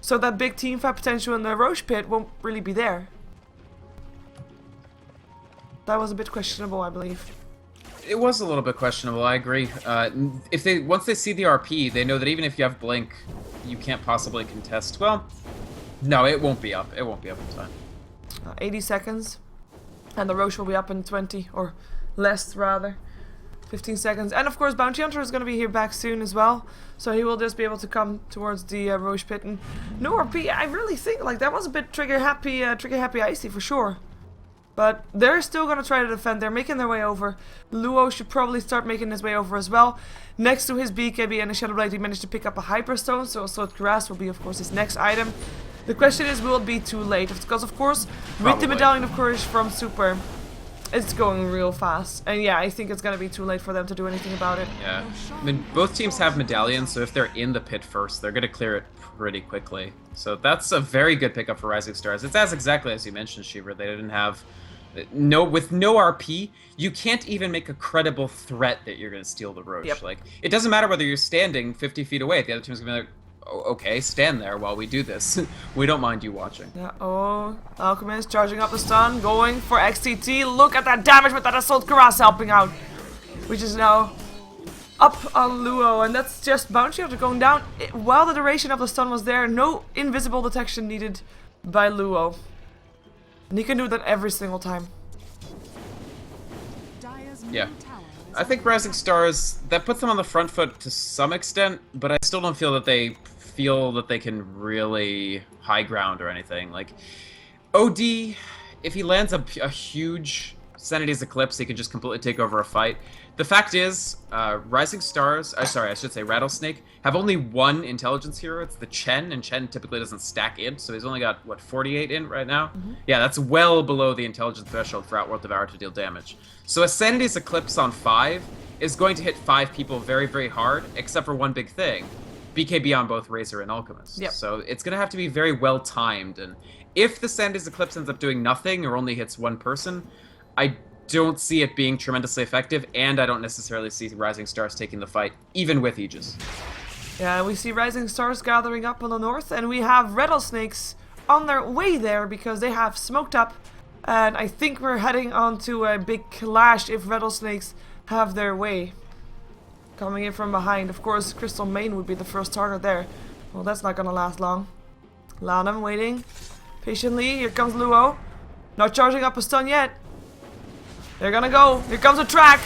So that big team fight potential in the Roche pit won't really be there. That was a bit questionable, I believe. It was a little bit questionable, I agree. Once they see the RP, they know that even if you have Blink, you can't possibly contest. Well, no, it won't be up. It won't be up in time. 80 seconds. And the Roche will be up in 20, or less rather. 15 seconds. And of course, Bounty Hunter is going to be here back soon as well. So he will just be able to come towards the Roche pit. And no RP, I really think like that was a bit trigger happy Icy for sure. But they're still going to try to defend. They're making their way over. Luo should probably start making his way over as well. Next to his BKB and his Shadow Blade, he managed to pick up a Hyperstone. So Assault Cuirass will be, of course, his next item. The question is, will it be too late? Because, of course, with the Medallion of Courage from Super, it's going real fast. And yeah, I think it's going to be too late for them to do anything about it. Yeah. I mean, both teams have medallions, so if they're in the pit first, they're going to clear it pretty quickly. So that's a very good pickup for RisingStars. It's as exactly as you mentioned, Shiver. They didn't have... with no RP, you can't even make a credible threat that you're going to steal the Roche. Yep. Like, it doesn't matter whether you're standing 50 feet away. The other team's going to be like, oh, okay, stand there while we do this. We don't mind you watching. Yeah, oh, Alchemist charging up the stun, going for XTT. Look at that damage with that Assault Cuirass helping out. Which is now up on Luo, and that's just Bounty Hunter going down. While the duration of the stun was there, no invisible detection needed by Luo. And he can do that every single time. Yeah. I think RisingStars, that puts them on the front foot to some extent, but I still don't feel that they can really high ground or anything. Like, OD, if he lands a huge Sanity's Eclipse, he can just completely take over a fight. The fact is, RisingStars, I should say Rattlesnake, have only one intelligence hero. It's the Chen, and Chen typically doesn't stack int, so he's only got, what, 48 int right now? Mm-hmm. Yeah, that's well below the intelligence threshold for Outworld Devourer to deal damage. So a Sanity's Eclipse on 5 is going to hit 5 people very, very hard, except for one big thing. BKB on both Razor and Alchemist. Yep. So it's going to have to be very well timed, and if the Sanity's Eclipse ends up doing nothing or only hits one person, I don't see it being tremendously effective, and I don't necessarily see RisingStars taking the fight, even with Aegis. Yeah, we see RisingStars gathering up on the north, and we have Rattlesnakes on their way there because they have smoked up, and I think we're heading on to a big clash if Rattlesnakes have their way. Coming in from behind, of course, Crystal Main would be the first target there. Well, that's not gonna last long. Lanham waiting patiently. Here comes Luo. Not charging up a stun yet. They're gonna go. Here comes a track.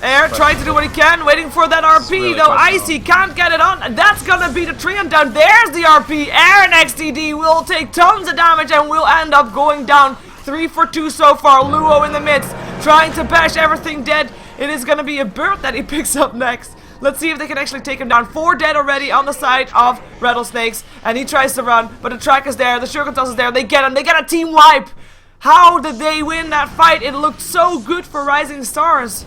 Air trying to do what he can, waiting for that RP, really though Icy can't get it on, and that's gonna be the Treant down. There's the RP. Air and XTD will take tons of damage and will end up going down 3 for 2 so far. Luo in the midst, trying to bash everything dead. It is gonna be a bird that he picks up next. Let's see if they can actually take him down. 4 dead already on the side of Rattlesnakes, and he tries to run, but the track is there, the Sugar Toss is there, they get him, they get a team wipe! How did they win that fight? It looked so good for RisingStars.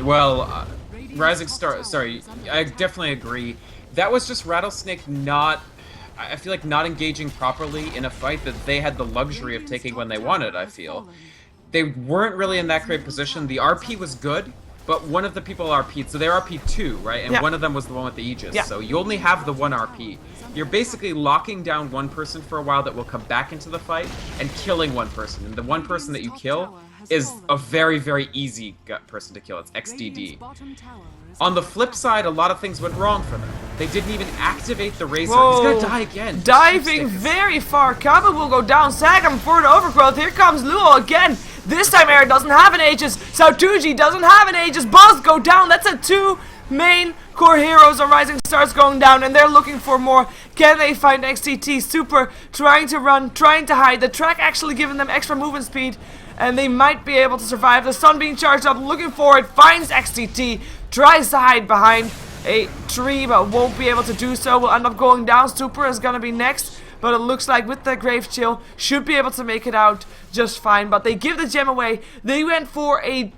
Well, RisingStars, sorry, I definitely agree. That was just Rattlesnake I feel like not engaging properly in a fight that they had the luxury of taking when they wanted, I feel. They weren't really in that great position. The RP was good, but one of the people RP'd, so they RP'd 2, right? And one of them was the one with the Aegis. Yeah. So you only have the one RP. You're basically locking down one person for a while that will come back into the fight and killing one person. And the one person that you kill is a very, very easy person to kill. It's XDD. On the flip side, a lot of things went wrong for them. They didn't even activate the Razor. Whoa. He's gonna die again. Diving very far. Kaba will go down. Sagam for the overgrowth. Here comes Luo again. This time Air doesn't have an Aegis. Sautuji doesn't have an Aegis. Both go down. That's a 2 main core heroes on RisingStars going down, and they're looking for more. Can they find XTT? Super trying to run, trying to hide. The track actually giving them extra movement speed, and they might be able to survive. The sun being charged up, looking for it, finds XTT, tries to hide behind. a tree, but won't be able to do so. Will end up going down. Super is gonna be next, but it looks like with the Grave Chill, should be able to make it out just fine. But they give the gem away. They went for a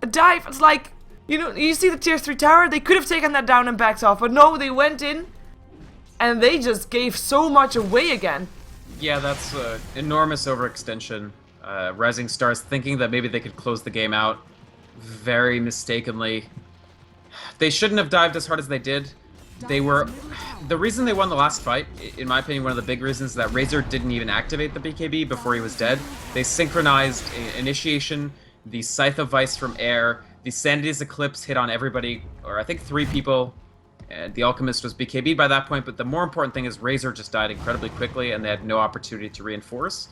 dive. It's like, you know, you see the tier 3 tower, they could have taken that down and backed off, but no, they went in and they just gave so much away again. Yeah, that's enormous overextension. RisingStars thinking that maybe they could close the game out very mistakenly. They shouldn't have dived as hard as they did. They were... The reason they won the last fight, in my opinion, one of the big reasons, is that Razor didn't even activate the BKB before he was dead. They synchronized Initiation, the Scythe of Vice from air, the Sanity's Eclipse hit on everybody, or I think 3 people. The Alchemist was BKB'd by that point, but the more important thing is Razor just died incredibly quickly and they had no opportunity to reinforce.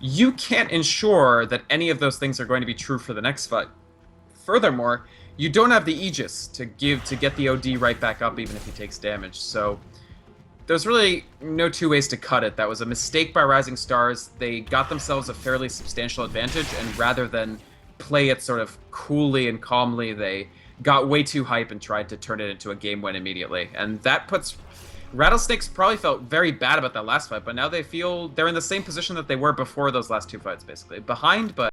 You can't ensure that any of those things are going to be true for the next fight. Furthermore, you don't have the Aegis to get the OD right back up even if he takes damage, so there's really no two ways to cut it. That was a mistake by RisingStars. They got themselves a fairly substantial advantage, and rather than play it sort of coolly and calmly, they got way too hype and tried to turn it into a game win immediately. And that puts... Rattlesnakes probably felt very bad about that last fight, but now they feel they're in the same position that they were before those last 2 fights, basically. Behind, but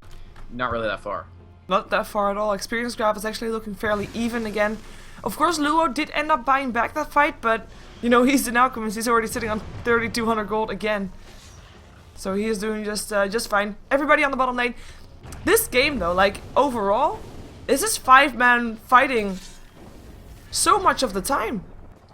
not really that far. Not that far at all. Experience graph is actually looking fairly even again. Of course, Luo did end up buying back that fight, but, you know, he's an Alchemist. He's already sitting on 3,200 gold again. So he is doing just fine. Everybody on the bottom lane. This game, though, like, overall, is this 5-man fighting so much of the time.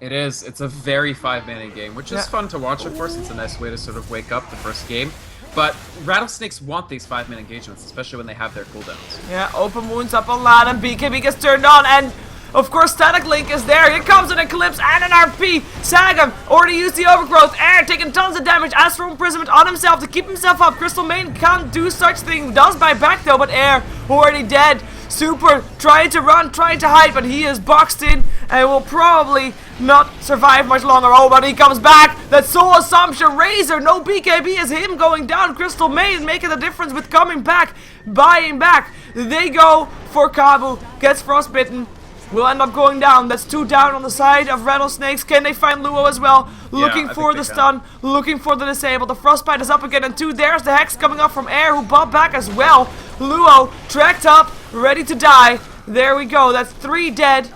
It is. It's a very 5-man game, which is fun to watch, of course. It's a nice way to sort of wake up the first game. But Rattlesnakes want these 5-man engagements, especially when they have their cooldowns. Yeah, open wounds up a lot, and BKB gets turned on, and of course Static Link is there. Here comes an Eclipse and an RP. Sagam already used the Overgrowth. Air taking tons of damage. As for imprisonment on himself to keep himself up. Crystal Main can't do such thing. Does buy back though, but Air already dead. Super trying to run, trying to hide, but he is boxed in and will probably not survive much longer. Oh, but he comes back. That's so Assumption. Razor, no BKB is him going down. Crystal Maiden making the difference with coming back, buying back. They go for Kabu, gets frostbitten. Will end up going down. That's 2 down on the side of Rattlesnakes. Can they find Luo as well? Looking for the stun, looking for the disable. The Frostbite is up again, and 2. There's the Hex coming up from Air, who bobbed back as well. Luo tracked up, ready to die. There we go. That's 3 dead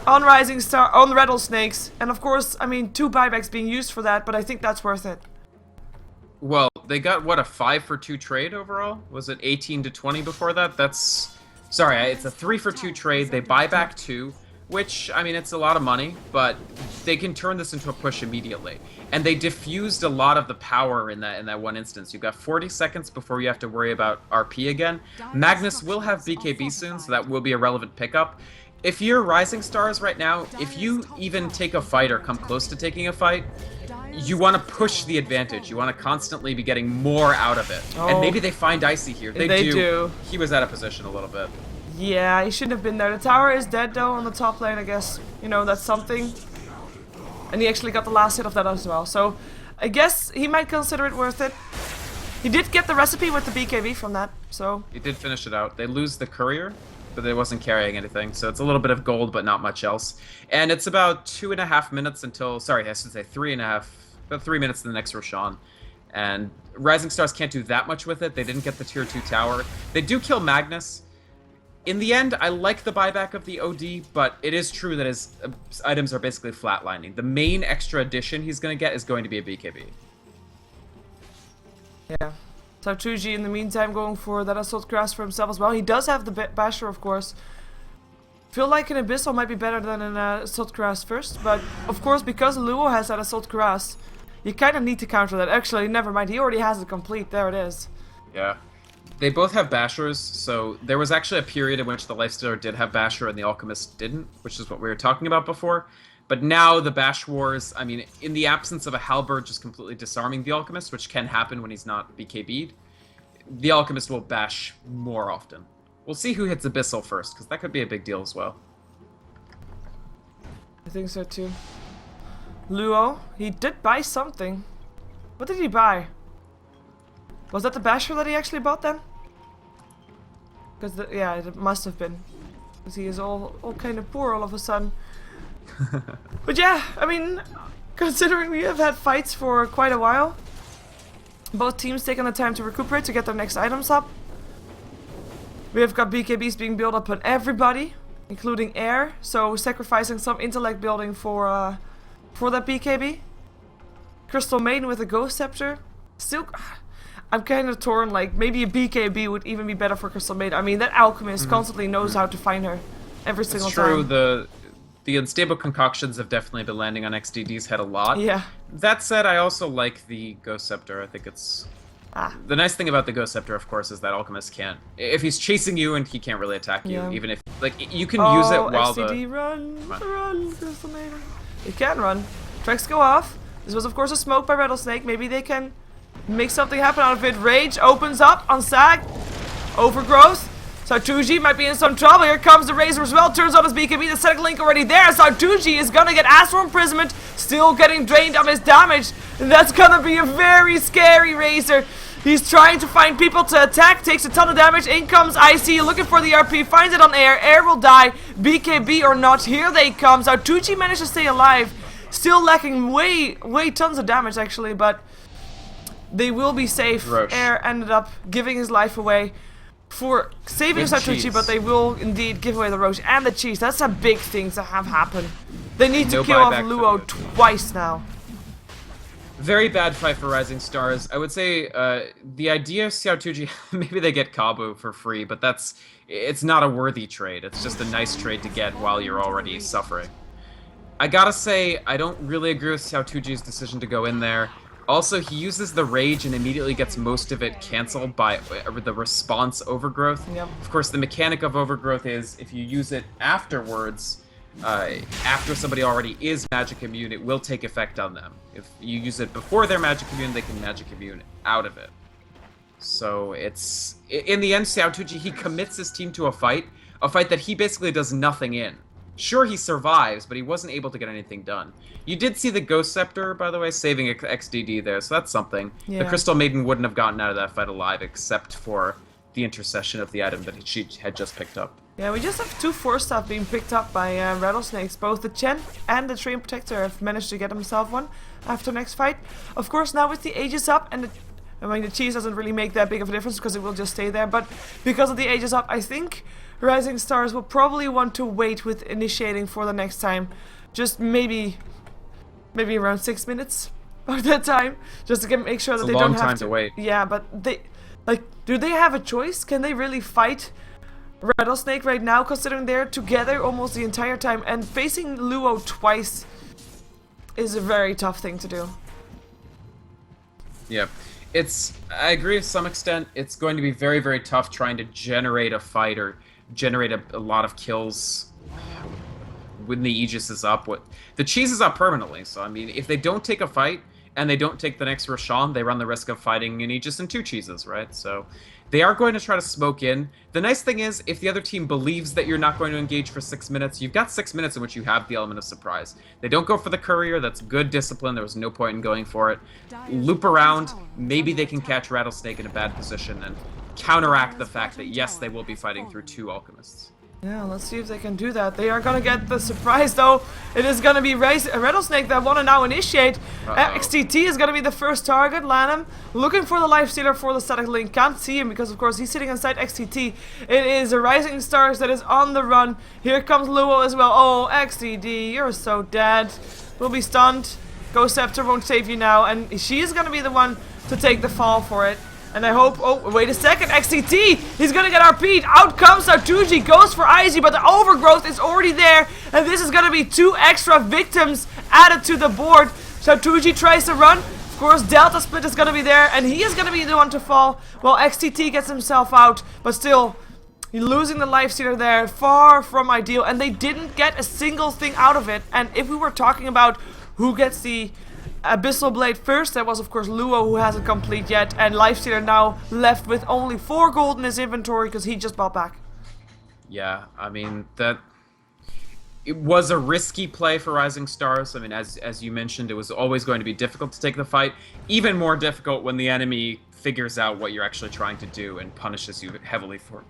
on on Rattlesnakes. And of course, I mean, 2 buybacks being used for that, but I think that's worth it. Well, they got, what, a 5-for-2 trade overall? Was it 18 to 20 before that? That's... Sorry, it's a 3-for-2 trade. They buy back 2, which, I mean, it's a lot of money, but they can turn this into a push immediately. And they diffused a lot of the power in that one instance. You've got 40 seconds before you have to worry about RP again. Magnus will have BKB soon, so that will be a relevant pickup. If you're RisingStars right now, if you even take a fight or come close to taking a fight, you want to push the advantage. You want to constantly be getting more out of it. Oh. And maybe they find Icy here. They do. He was out of position a little bit. Yeah, he shouldn't have been there. The tower is dead though on the top lane, I guess. You know, that's something. And he actually got the last hit of that as well. So, I guess he might consider it worth it. He did get the recipe with the BKB from that, so. He did finish it out. They lose the courier, but they wasn't carrying anything. So it's a little bit of gold, but not much else. And it's about 2.5 minutes until, sorry, I should say 3.5, about 3 minutes to the next Roshan. And RisingStars can't do that much with it. They didn't get the tier 2 tower. They do kill Magnus. In the end, I like the buyback of the OD, but it is true that his items are basically flatlining. The main extra addition he's going to get is going to be a BKB. Yeah. So 2G in the meantime going for that Assault Grass for himself as well. He does have the Basher, of course. Feel like an Abyssal might be better than an Assault Grass first, but of course because Luo has that Assault Grass, you kind of need to counter that. Actually, never mind. He already has it complete. There it is. Yeah. They both have Bashers, so there was actually a period in which the Lifestealer did have Basher and the Alchemist didn't, which is what we were talking about before. But now the Bash Wars, I mean, in the absence of a Halberd just completely disarming the Alchemist, which can happen when he's not BKB'd, the Alchemist will bash more often. We'll see who hits Abyssal first, because that could be a big deal as well. I think so too. Luo, he did buy something. What did he buy? Was that the Basher that he actually bought then? Because yeah, it must have been. Because he is all kind of poor all of a sudden. But yeah, I mean, considering we have had fights for quite a while, both teams taking the time to recuperate to get their next items up. We have got BKBs being built up on everybody, including air, so sacrificing some intellect building for that BKB. Crystal Maiden with a Ghost Scepter. Still, I'm kind of torn, like, maybe a BKB would even be better for Crystal Maiden. I mean, that Alchemist constantly knows how to find her every single time. It's true, the unstable concoctions have definitely been landing on XDD's head a lot. Yeah. That said, I also like the Ghost Scepter. I think it's... The nice thing about the Ghost Scepter, of course, is that Alchemist can't... If he's chasing you and he can't really attack you, even if... Like, you can use it while XDD, run, Crystal Maiden. You can run. Tracks go off. This was, of course, a smoke by Rattlesnake. Maybe they can make something happen out of it. Rage opens up on Sag. Overgrowth. Sartuji might be in some trouble. Here comes the Razor as well. Turns on his BKB. The second link already there. Sartuji is gonna get Astral Imprisonment. Still getting drained of his damage. And that's gonna be a very scary Razor. He's trying to find people to attack. Takes a ton of damage. In comes IC. Looking for the RP. Finds it on air. Air will die. BKB or not. Here they come. Sartuji managed to stay alive. Still lacking way tons of damage actually. But they will be safe. Roche. Air ended up giving his life away for saving Sartucci, but they will indeed give away the Roche and the cheese. That's a big thing to have happen. They need to kill off Luo twice now. Very bad fight for Rising Stars. I would say the idea of Sartucci, maybe they get Kabu for free, but it's not a worthy trade. It's just a nice trade to get while you're already suffering. I gotta say, I don't really agree with Sartucci's decision to go in there. Also, he uses the Rage and immediately gets most of it cancelled by the response Overgrowth. Yep. Of course, the mechanic of Overgrowth is if you use it afterwards, after somebody already is magic immune, it will take effect on them. If you use it before they're magic immune, they can magic immune out of it. So it's... In the end, Sartucci, he commits his team to a fight that he basically does nothing in. Sure, he survives, but he wasn't able to get anything done. You did see the Ghost Scepter, by the way, saving XDD there, so that's something. Yeah. The Crystal Maiden wouldn't have gotten out of that fight alive, except for the intercession of the item that she had just picked up. Yeah, we just have two 4-staff being picked up by Rattlesnakes. Both the Chen and the Train Protector have managed to get himself one after next fight. Of course, now with the Aegis up, and the cheese doesn't really make that big of a difference because it will just stay there, but because of the Aegis up, I think Rising Stars will probably want to wait with initiating for the next time. Just maybe around 6 minutes by that time, just to make sure that they don't have to... It's a long time to wait. Yeah, but do they have a choice? Can they really fight Rattlesnake right now, considering they're together almost the entire time? And facing Luo twice is a very tough thing to do. Yeah. I agree to some extent. It's going to be very, very tough trying to generate a fight or generate a lot of kills when the Aegis is up. The cheese is up permanently, so I mean, if they don't take a fight and they don't take the next Roshan, they run the risk of fighting an Aegis and two cheeses, right? So they are going to try to smoke in. The nice thing is, if the other team believes that you're not going to engage for 6 minutes, you've got 6 minutes in which you have the element of surprise. They don't go for the courier, that's good discipline, there was no point in going for it. Loop around, maybe they can catch Rattlesnake in a bad position and counteract the fact that, yes, they will be fighting through two Alchemists. Yeah, let's see if they can do that. They are gonna get the surprise though. It is gonna be Rattlesnake that wanna now initiate. XTT is gonna be the first target. Lanham looking for the Lifestealer for the static link. Can't see him because of course he's sitting inside XTT. It is a Rising Stars that is on the run. Here comes Luo as well. Oh, XTD, you're so dead. Will be stunned. Ghost Scepter won't save you now, and she is gonna be the one to take the fall for it. And I hope... Oh, wait a second. XCT! He's gonna get RP'd. Out comes Sartuji. Goes for Izzy, but the Overgrowth is already there. And this is gonna be 2 extra victims added to the board. Sartuji tries to run. Of course, Delta Split is gonna be there. And he is gonna be the one to fall. While XTT gets himself out. But still, losing the Lifestealer there. Far from ideal. And they didn't get a single thing out of it. And if we were talking about who gets the Abyssal Blade first, that was of course Luo, who hasn't complete yet, and Lifestealer now left with only 4 gold in his inventory because he just bought back. Yeah, I mean, it was a risky play for Rising Stars. I mean, as you mentioned, it was always going to be difficult to take the fight. Even more difficult when the enemy figures out what you're actually trying to do and punishes you heavily for it.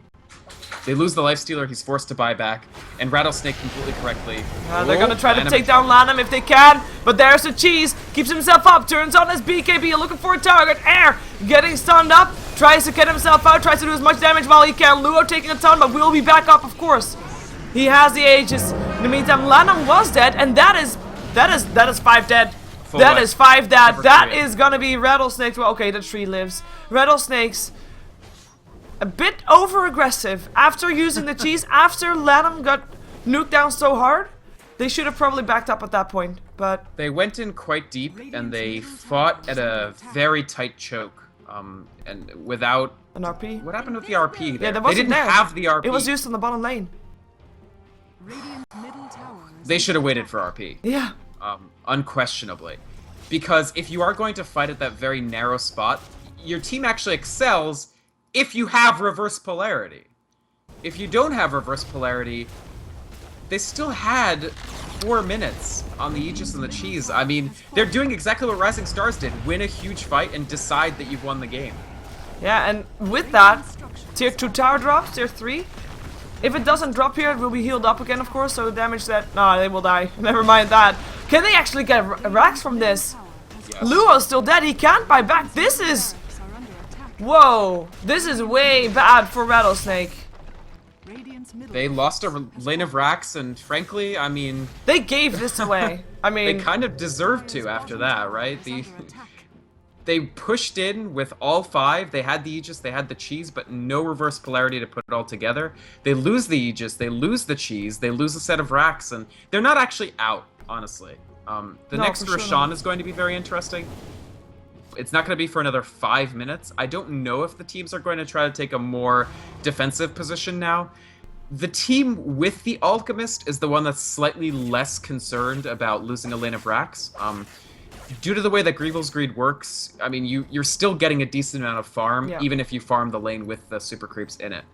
They lose the Lifestealer, he's forced to buy back, and Rattlesnake completely correctly. They're gonna try to take down Lanham if they can, but there's the cheese, keeps himself up, turns on his BKB, looking for a target, Air, getting stunned up, tries to get himself out, tries to do as much damage while he can. Luo taking a ton, but will be back up, of course. He has the Aegis. In the meantime, Lanham was dead, and that is 5 dead. That is 5 dead. That is gonna be Rattlesnake. Well, okay, the tree lives. Rattlesnake's a bit over-aggressive after using the cheese, after Lanham got nuked down so hard. They should have probably backed up at that point, but... They went in quite deep, and they fought at a very tight choke. And without... An RP? What happened with the RP there? Yeah, they didn't have the RP. It was used on the bottom lane. They should have waited for RP. Yeah. Unquestionably. Because if you are going to fight at that very narrow spot, your team actually excels if you have reverse polarity. If you don't have reverse polarity, they still had 4 minutes on the Aegis and the cheese. I mean, they're doing exactly what RisingStars did. Win a huge fight and decide that you've won the game. Yeah, and with that, tier 2 tower drops, tier 3. If it doesn't drop here, it will be healed up again, of course, so the damage that... Nah, they will die. Never mind that. Can they actually get racks from this? Yes. Luo's still dead. He can't buy back. This is... Whoa. This is way bad for Rattlesnake. They lost a lane of racks, and frankly, I mean... They gave this away. I mean... They kind of deserved to after that, right? They pushed in with all 5. They had the Aegis, they had the cheese, but no reverse polarity to put it all together. They lose the Aegis, they lose the cheese, they lose a set of racks, and they're not actually out, honestly. Next Roshan is going to be very interesting. It's not going to be for another 5 minutes. I don't know if the teams are going to try to take a more defensive position now. The team with the Alchemist is the one that's slightly less concerned about losing a lane of racks. Due to the way that Greevil's Greed works, I mean, you're still getting a decent amount of farm, even if you farm the lane with the super creeps in it.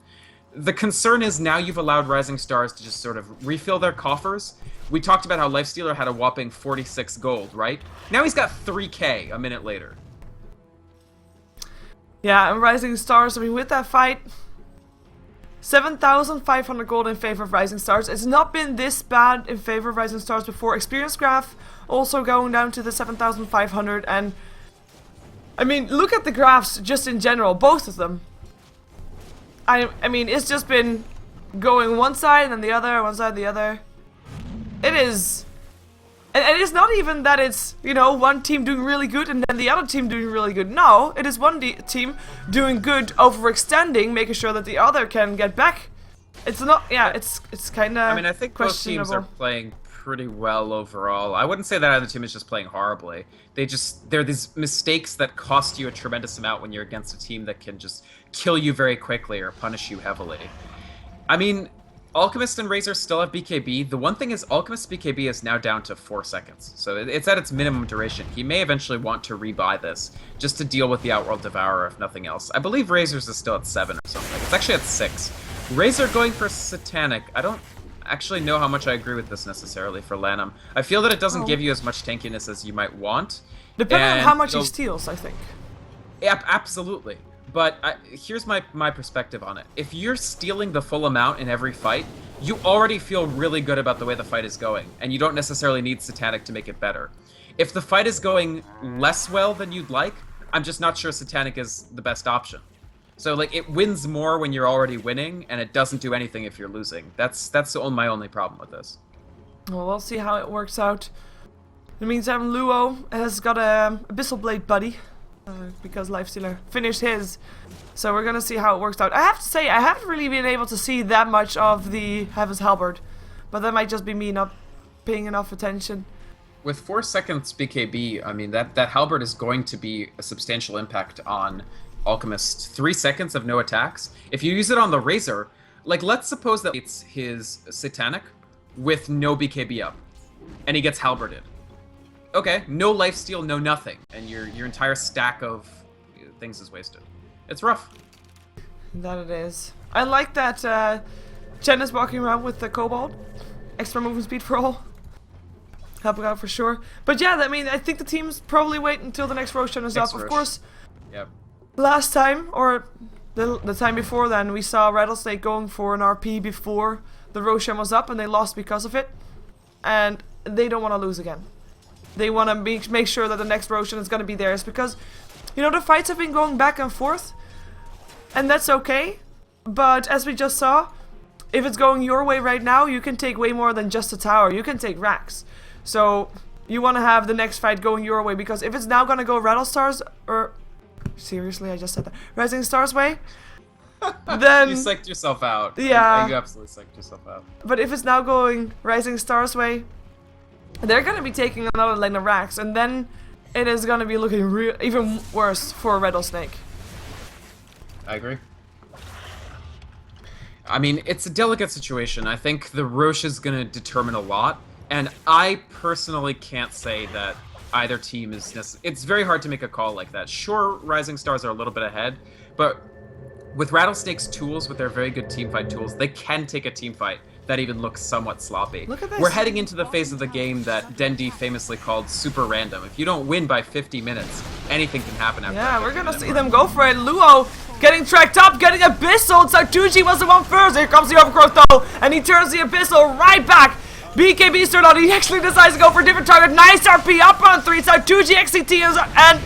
The concern is now you've allowed RisingStars to just sort of refill their coffers. We talked about how Lifestealer had a whopping 46 gold, right? Now he's got 3k a minute later. Yeah, and RisingStars, I mean, with that fight, 7,500 gold in favor of RisingStars. It's not been this bad in favor of RisingStars before. Experience graph also going down to the 7,500, and I mean, look at the graphs just in general, both of them. I mean, it's just been going one side and then the other, one side, the other. It is... And it's not even that it's, you know, one team doing really good and then the other team doing really good. No, it is one team doing good, overextending, making sure that the other can get back. It's not, yeah, it's kind of I mean, I think both teams are playing pretty well overall. I wouldn't say that either team is just playing horribly. They're these mistakes that cost you a tremendous amount when you're against a team that can just kill you very quickly or punish you heavily. I mean... Alchemist and Razor still have BKB. The one thing is Alchemist's BKB is now down to 4 seconds, so it's at its minimum duration. He may eventually want to rebuy this, just to deal with the Outworld Devourer, if nothing else. I believe Razor's is still at 7 or something. It's actually at 6. Razor going for Satanic. I don't actually know how much I agree with this necessarily for Lanham. I feel that it doesn't give you as much tankiness as you might want. Depending on how much he steals, I think. Yeah, absolutely. But here's my perspective on it. If you're stealing the full amount in every fight, you already feel really good about the way the fight is going, and you don't necessarily need Satanic to make it better. If the fight is going less well than you'd like, I'm just not sure Satanic is the best option. So, like, it wins more when you're already winning, and it doesn't do anything if you're losing. That's my only problem with this. Well, we'll see how it works out. In the meantime, Luo has got a Abyssal Blade buddy. Because Lifestealer finished his. So we're gonna see how it works out. I have to say, I haven't really been able to see that much of the Heaven's Halberd. But that might just be me not paying enough attention. With 4 seconds BKB, I mean, that Halberd is going to be a substantial impact on Alchemist. 3 seconds of no attacks. If you use it on the Razor, like, let's suppose that it's his Satanic with no BKB up. And he gets Halberded. Okay, no lifesteal, no nothing, and your entire stack of things is wasted. It's rough. That it is. I like that Chen is walking around with the Cobalt. Extra movement speed for all. Helping out for sure. But yeah, I mean, I think the teams probably wait until the next Roshan is up. Of course, yep. Last time, or the time before then, we saw Rattlesnake going for an RP before the Roshan was up, and they lost because of it. And they don't want to lose again. They want to make sure that the next Roshan is going to be theirs, because, you know, the fights have been going back and forth, and that's okay. But as we just saw, if it's going your way right now, you can take way more than just a tower. You can take racks. So you want to have the next fight going your way, because if it's now going to go RedStars, or seriously, I just said that, RisingStars way, then you psyched yourself out. Yeah. You absolutely psyched yourself out. But if it's now going RisingStars way, they're going to be taking another lane of racks, and then it is going to be looking even worse for Rattlesnake. I agree. I mean, it's a delicate situation. I think the Roche is going to determine a lot, and I personally can't say that either team is necessary. It's very hard to make a call like that. Sure, RisingStars are a little bit ahead, but with Rattlesnake's tools, with their very good teamfight tools, they can take a teamfight that even looks somewhat sloppy. Look at this. We're heading into the phase of the game that Dendi famously called super random. If you don't win by 50 minutes, anything can happen after Yeah, that we're going to 50-minute see mark. them go for it. Luo getting tracked up, getting Abyssal. Sautuji was the one first. Here comes the overgrowth though, and he turns the Abyssal right back. BKB started out. He actually decides to go for a different target. Nice RP up on 3. Sautuji XCT and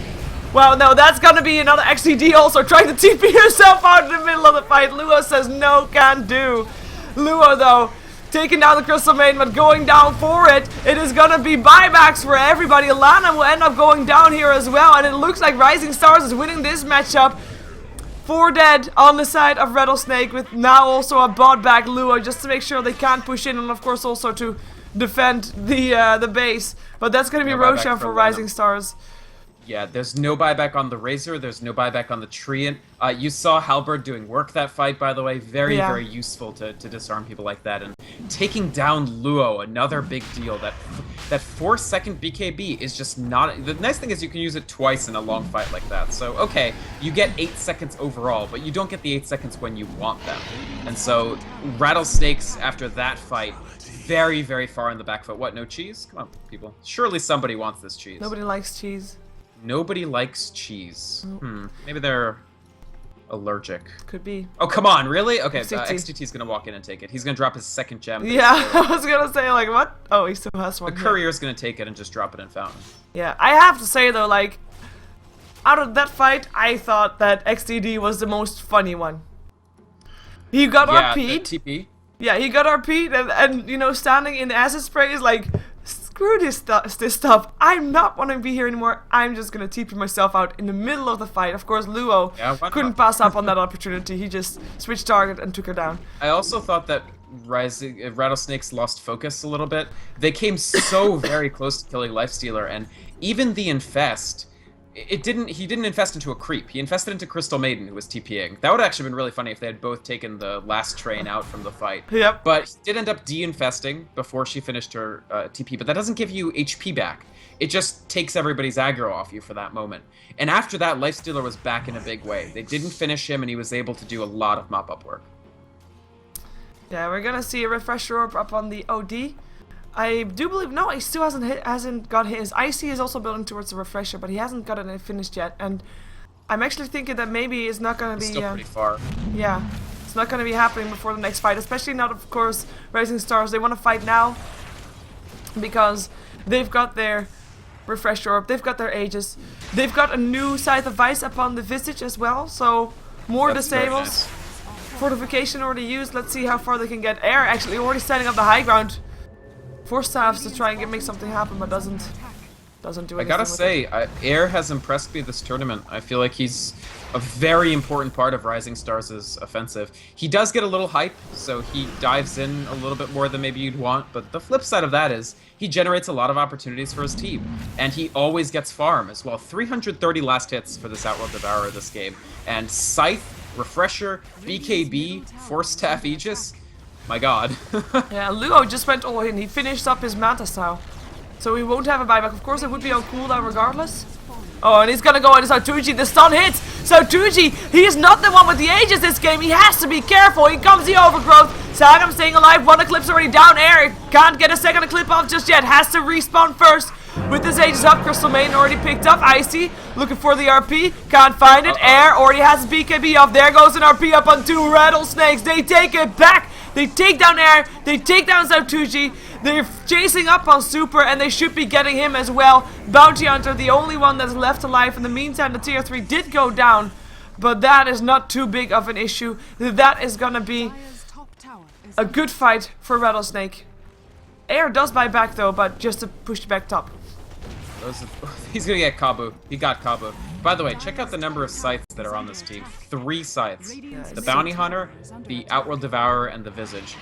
well, no, that's gonna be another XCD also trying to TP himself out in the middle of the fight. Luo says no can do. Luo though, taking down the Crystal Maiden, but going down for it. It is gonna be buybacks for everybody. Alana will end up going down here as well, and it looks like RisingStars is winning this matchup. 4 dead on the side of Rattlesnake, with now also a bot back Luo, just to make sure they can't push in, and of course also to defend the base. But that's gonna be No buyback Roshan for Lana. RisingStars. Yeah, there's no buyback on the Razor, there's no buyback on the Treant. You saw Halberd doing work that fight, by the way. Very, Yeah. very useful to disarm people like that. And taking down Luo, another big deal. That 4-second BKB is just not... The nice thing is you can use it twice in a long fight like that. So, okay, you get 8 seconds overall, but you don't get the 8 seconds when you want them. And so, Rattlesnakes, after that fight, very, very far in the back foot. What, no cheese? Come on, people. Surely somebody wants this cheese. Nobody likes cheese. Nobody likes cheese. Maybe they're allergic. Could be. Oh, come on, really? Okay, XTT. XTT's gonna walk in and take it. He's gonna drop his second gem. Yeah, I was gonna say, like, what? Oh, he still has one. The courier's gonna take it and just drop it in fountain. Yeah, I have to say though, like, out of that fight, I thought that XDD was the most funny one. He got Yeah, RP'd. the TP. Yeah, he got RP'd, and you know, standing in the acid spray is like, screw this stuff. I'm not want to be here anymore. I'm just gonna TP myself out in the middle of the fight. Of course, Luo Yeah, why couldn't not? pass up on that opportunity. He just switched target and took her down. I also thought that Rattlesnakes lost focus a little bit. They came so very close to killing Lifestealer, and even the Infest, he didn't infest into a creep. He infested into Crystal Maiden, who was TPing. That would have actually been really funny if they had both taken the last train out from the fight. Yep. But he did end up de-infesting before she finished her TP, but that doesn't give you HP back. It just takes everybody's aggro off you for that moment. And after that, Lifestealer was back in a big way. They didn't finish him, and he was able to do a lot of mop-up work. Yeah, we're gonna see a refresher orb up on the OD. I do believe no, he still hasn't got his. Icy is also building towards the refresher, but he hasn't got it finished yet. And I'm actually thinking that maybe it's not gonna be. It's still pretty far. Yeah, it's not gonna be happening before the next fight, especially not, of course, RisingStars. They want to fight now because they've got their refresher orb, they've got their Aegis, they've got a new Scythe of Vice upon the Visage as well. So more That's very disables. nice. Fortification already used. Let's see how far they can get. Air actually already setting up the high ground. 4 staffs to try and make something happen, but doesn't do anything. I gotta with say, it. Air has impressed me this tournament. I feel like he's a very important part of RisingStars' offensive. He does get a little hype, so he dives in a little bit more than maybe you'd want, but the flip side of that is he generates a lot of opportunities for his team, and he always gets farm as well. 330 last hits for this Outworld Devourer this game, and Scythe, Refresher, BKB, Force Staff Aegis. My god. Yeah, Luo just went all in. He finished up his Manta style. So he won't have a buyback. Of course, it would be on cooldown regardless. Oh, and he's gonna go into Sautuji. The stun hits. Sautuji, he is not the one with the Aegis this game. He has to be careful. Here comes the overgrowth. Sagam staying alive. One eclipse already down. Air can't get a second eclipse off just yet. Has to respawn first. with his Aegis up. Crystal Maiden already picked up. Icy looking for the RP. Can't find it. Air already has his BKB up. There goes an RP up on 2 Rattlesnakes. They take it back. They take down Air. They take down Sautuji. They're chasing up on Super, and they should be getting him as well. Bounty Hunter, the only one that's left alive. In the meantime, the tier 3 did go down, but that is not too big of an issue. That is gonna be a good fight for Rattlesnake. Air does buy back though, but just to push back top. He's gonna get Kabu. He got Kabu. By the way, check out the number of scythes that are on this team. 3 scythes. The Bounty Hunter, the Outworld Devourer, and the Visage.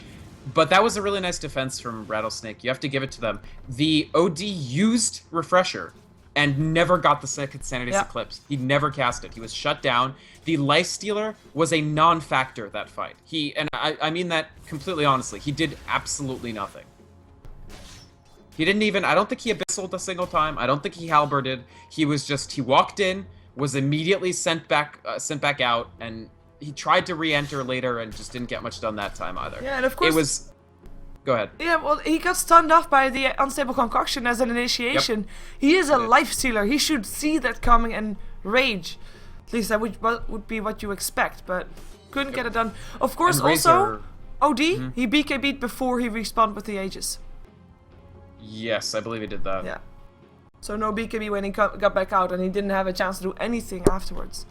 But that was a really nice defense from Rattlesnake. You have to give it to them. The OD used Refresher and never got the second Sanity's Eclipse. He never cast it. He was shut down. The Lifestealer was a non-factor that fight. And I mean that completely honestly. He did absolutely nothing. He didn't even, I don't think he abyssaled a single time. I don't think he halberded. He walked in, was immediately sent back out, and he tried to re-enter later and just didn't get much done that time either. Yeah, and of course... Go ahead. Yeah, well, he got stunned off by the Unstable Concoction as an initiation. Yep. He is a life stealer. He should see that coming and rage. At least that would be what you expect, but couldn't get it done. Of course, also, OD, he BKB'd before he respawned with the Aegis. Yes, I believe he did that. Yeah. So no BKB when he got back out, and he didn't have a chance to do anything afterwards.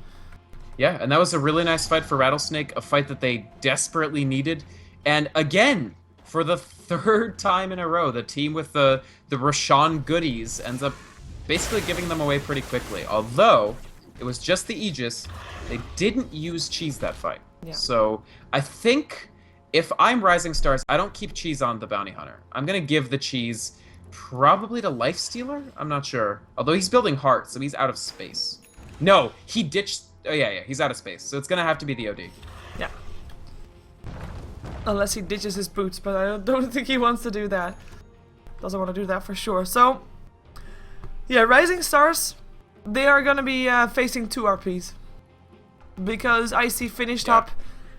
Yeah, and that was a really nice fight for Rattlesnake, a fight that they desperately needed. And again, for the 3rd time in a row, the team with the Roshan goodies ends up basically giving them away pretty quickly. Although, it was just the Aegis, they didn't use Cheese that fight. Yeah. So, I think if I'm RisingStars, I don't keep Cheese on the Bounty Hunter. I'm going to give the Cheese probably to Lifestealer? I'm not sure. Although he's building Heart, so he's out of space. No, he ditched... Oh, yeah, he's out of space. So it's going to have to be the OD. Yeah. Unless he ditches his boots, but I don't think he wants to do that. Doesn't want to do that for sure. So, yeah, RisingStars, they are going to be facing 2 RPs. Because Icy finished up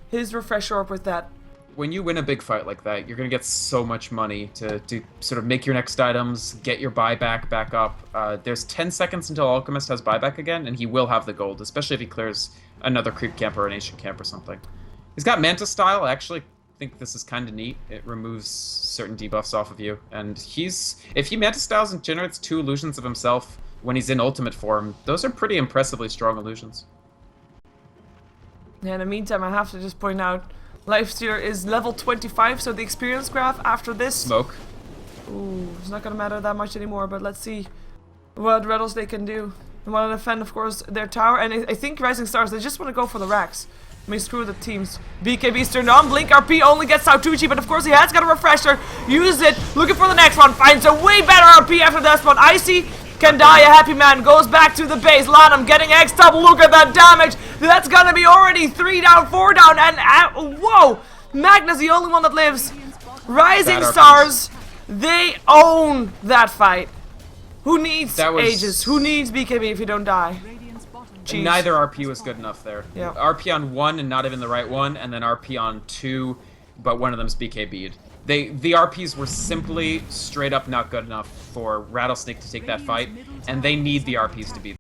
his Refresh Orb with that. When you win a big fight like that, you're going to get so much money to sort of make your next items, get your buyback back up. There's 10 seconds until Alchemist has buyback again, and he will have the gold, especially if he clears another creep camp or an ancient camp or something. He's got Manta Style. I actually think this is kind of neat. It removes certain debuffs off of you, and if he Manta Styles and generates 2 illusions of himself when he's in ultimate form, those are pretty impressively strong illusions. Yeah, in the meantime, I have to just point out, Lifestealer is level 25, so the experience graph after this... Smoke. Ooh, it's not gonna matter that much anymore, but let's see what Rattlesnake can do. They want to defend, of course, their tower, and I think RisingStars, they just want to go for the racks. I mean, screw the teams. BKB's turned on, Blink RP only gets Sautucci, but of course he has got a Refresher. Use it, looking for the next one, finds a way better RP after that one. Icy can die, a happy man, goes back to the base. Lanham getting X'd up, look at that damage. That's gonna be already 3 down, 4 down, and whoa! Magnus the only one that lives. RisingStars, they own that fight. Who needs Aegis? Who needs BKB if you don't die? Neither RP was good enough there. Yeah. RP on 1 and not even the right one, and then RP on 2, but one of them's BKB'd. The RPs were simply straight up not good enough for Rattlesnake to take that fight, and they need the RPs to beat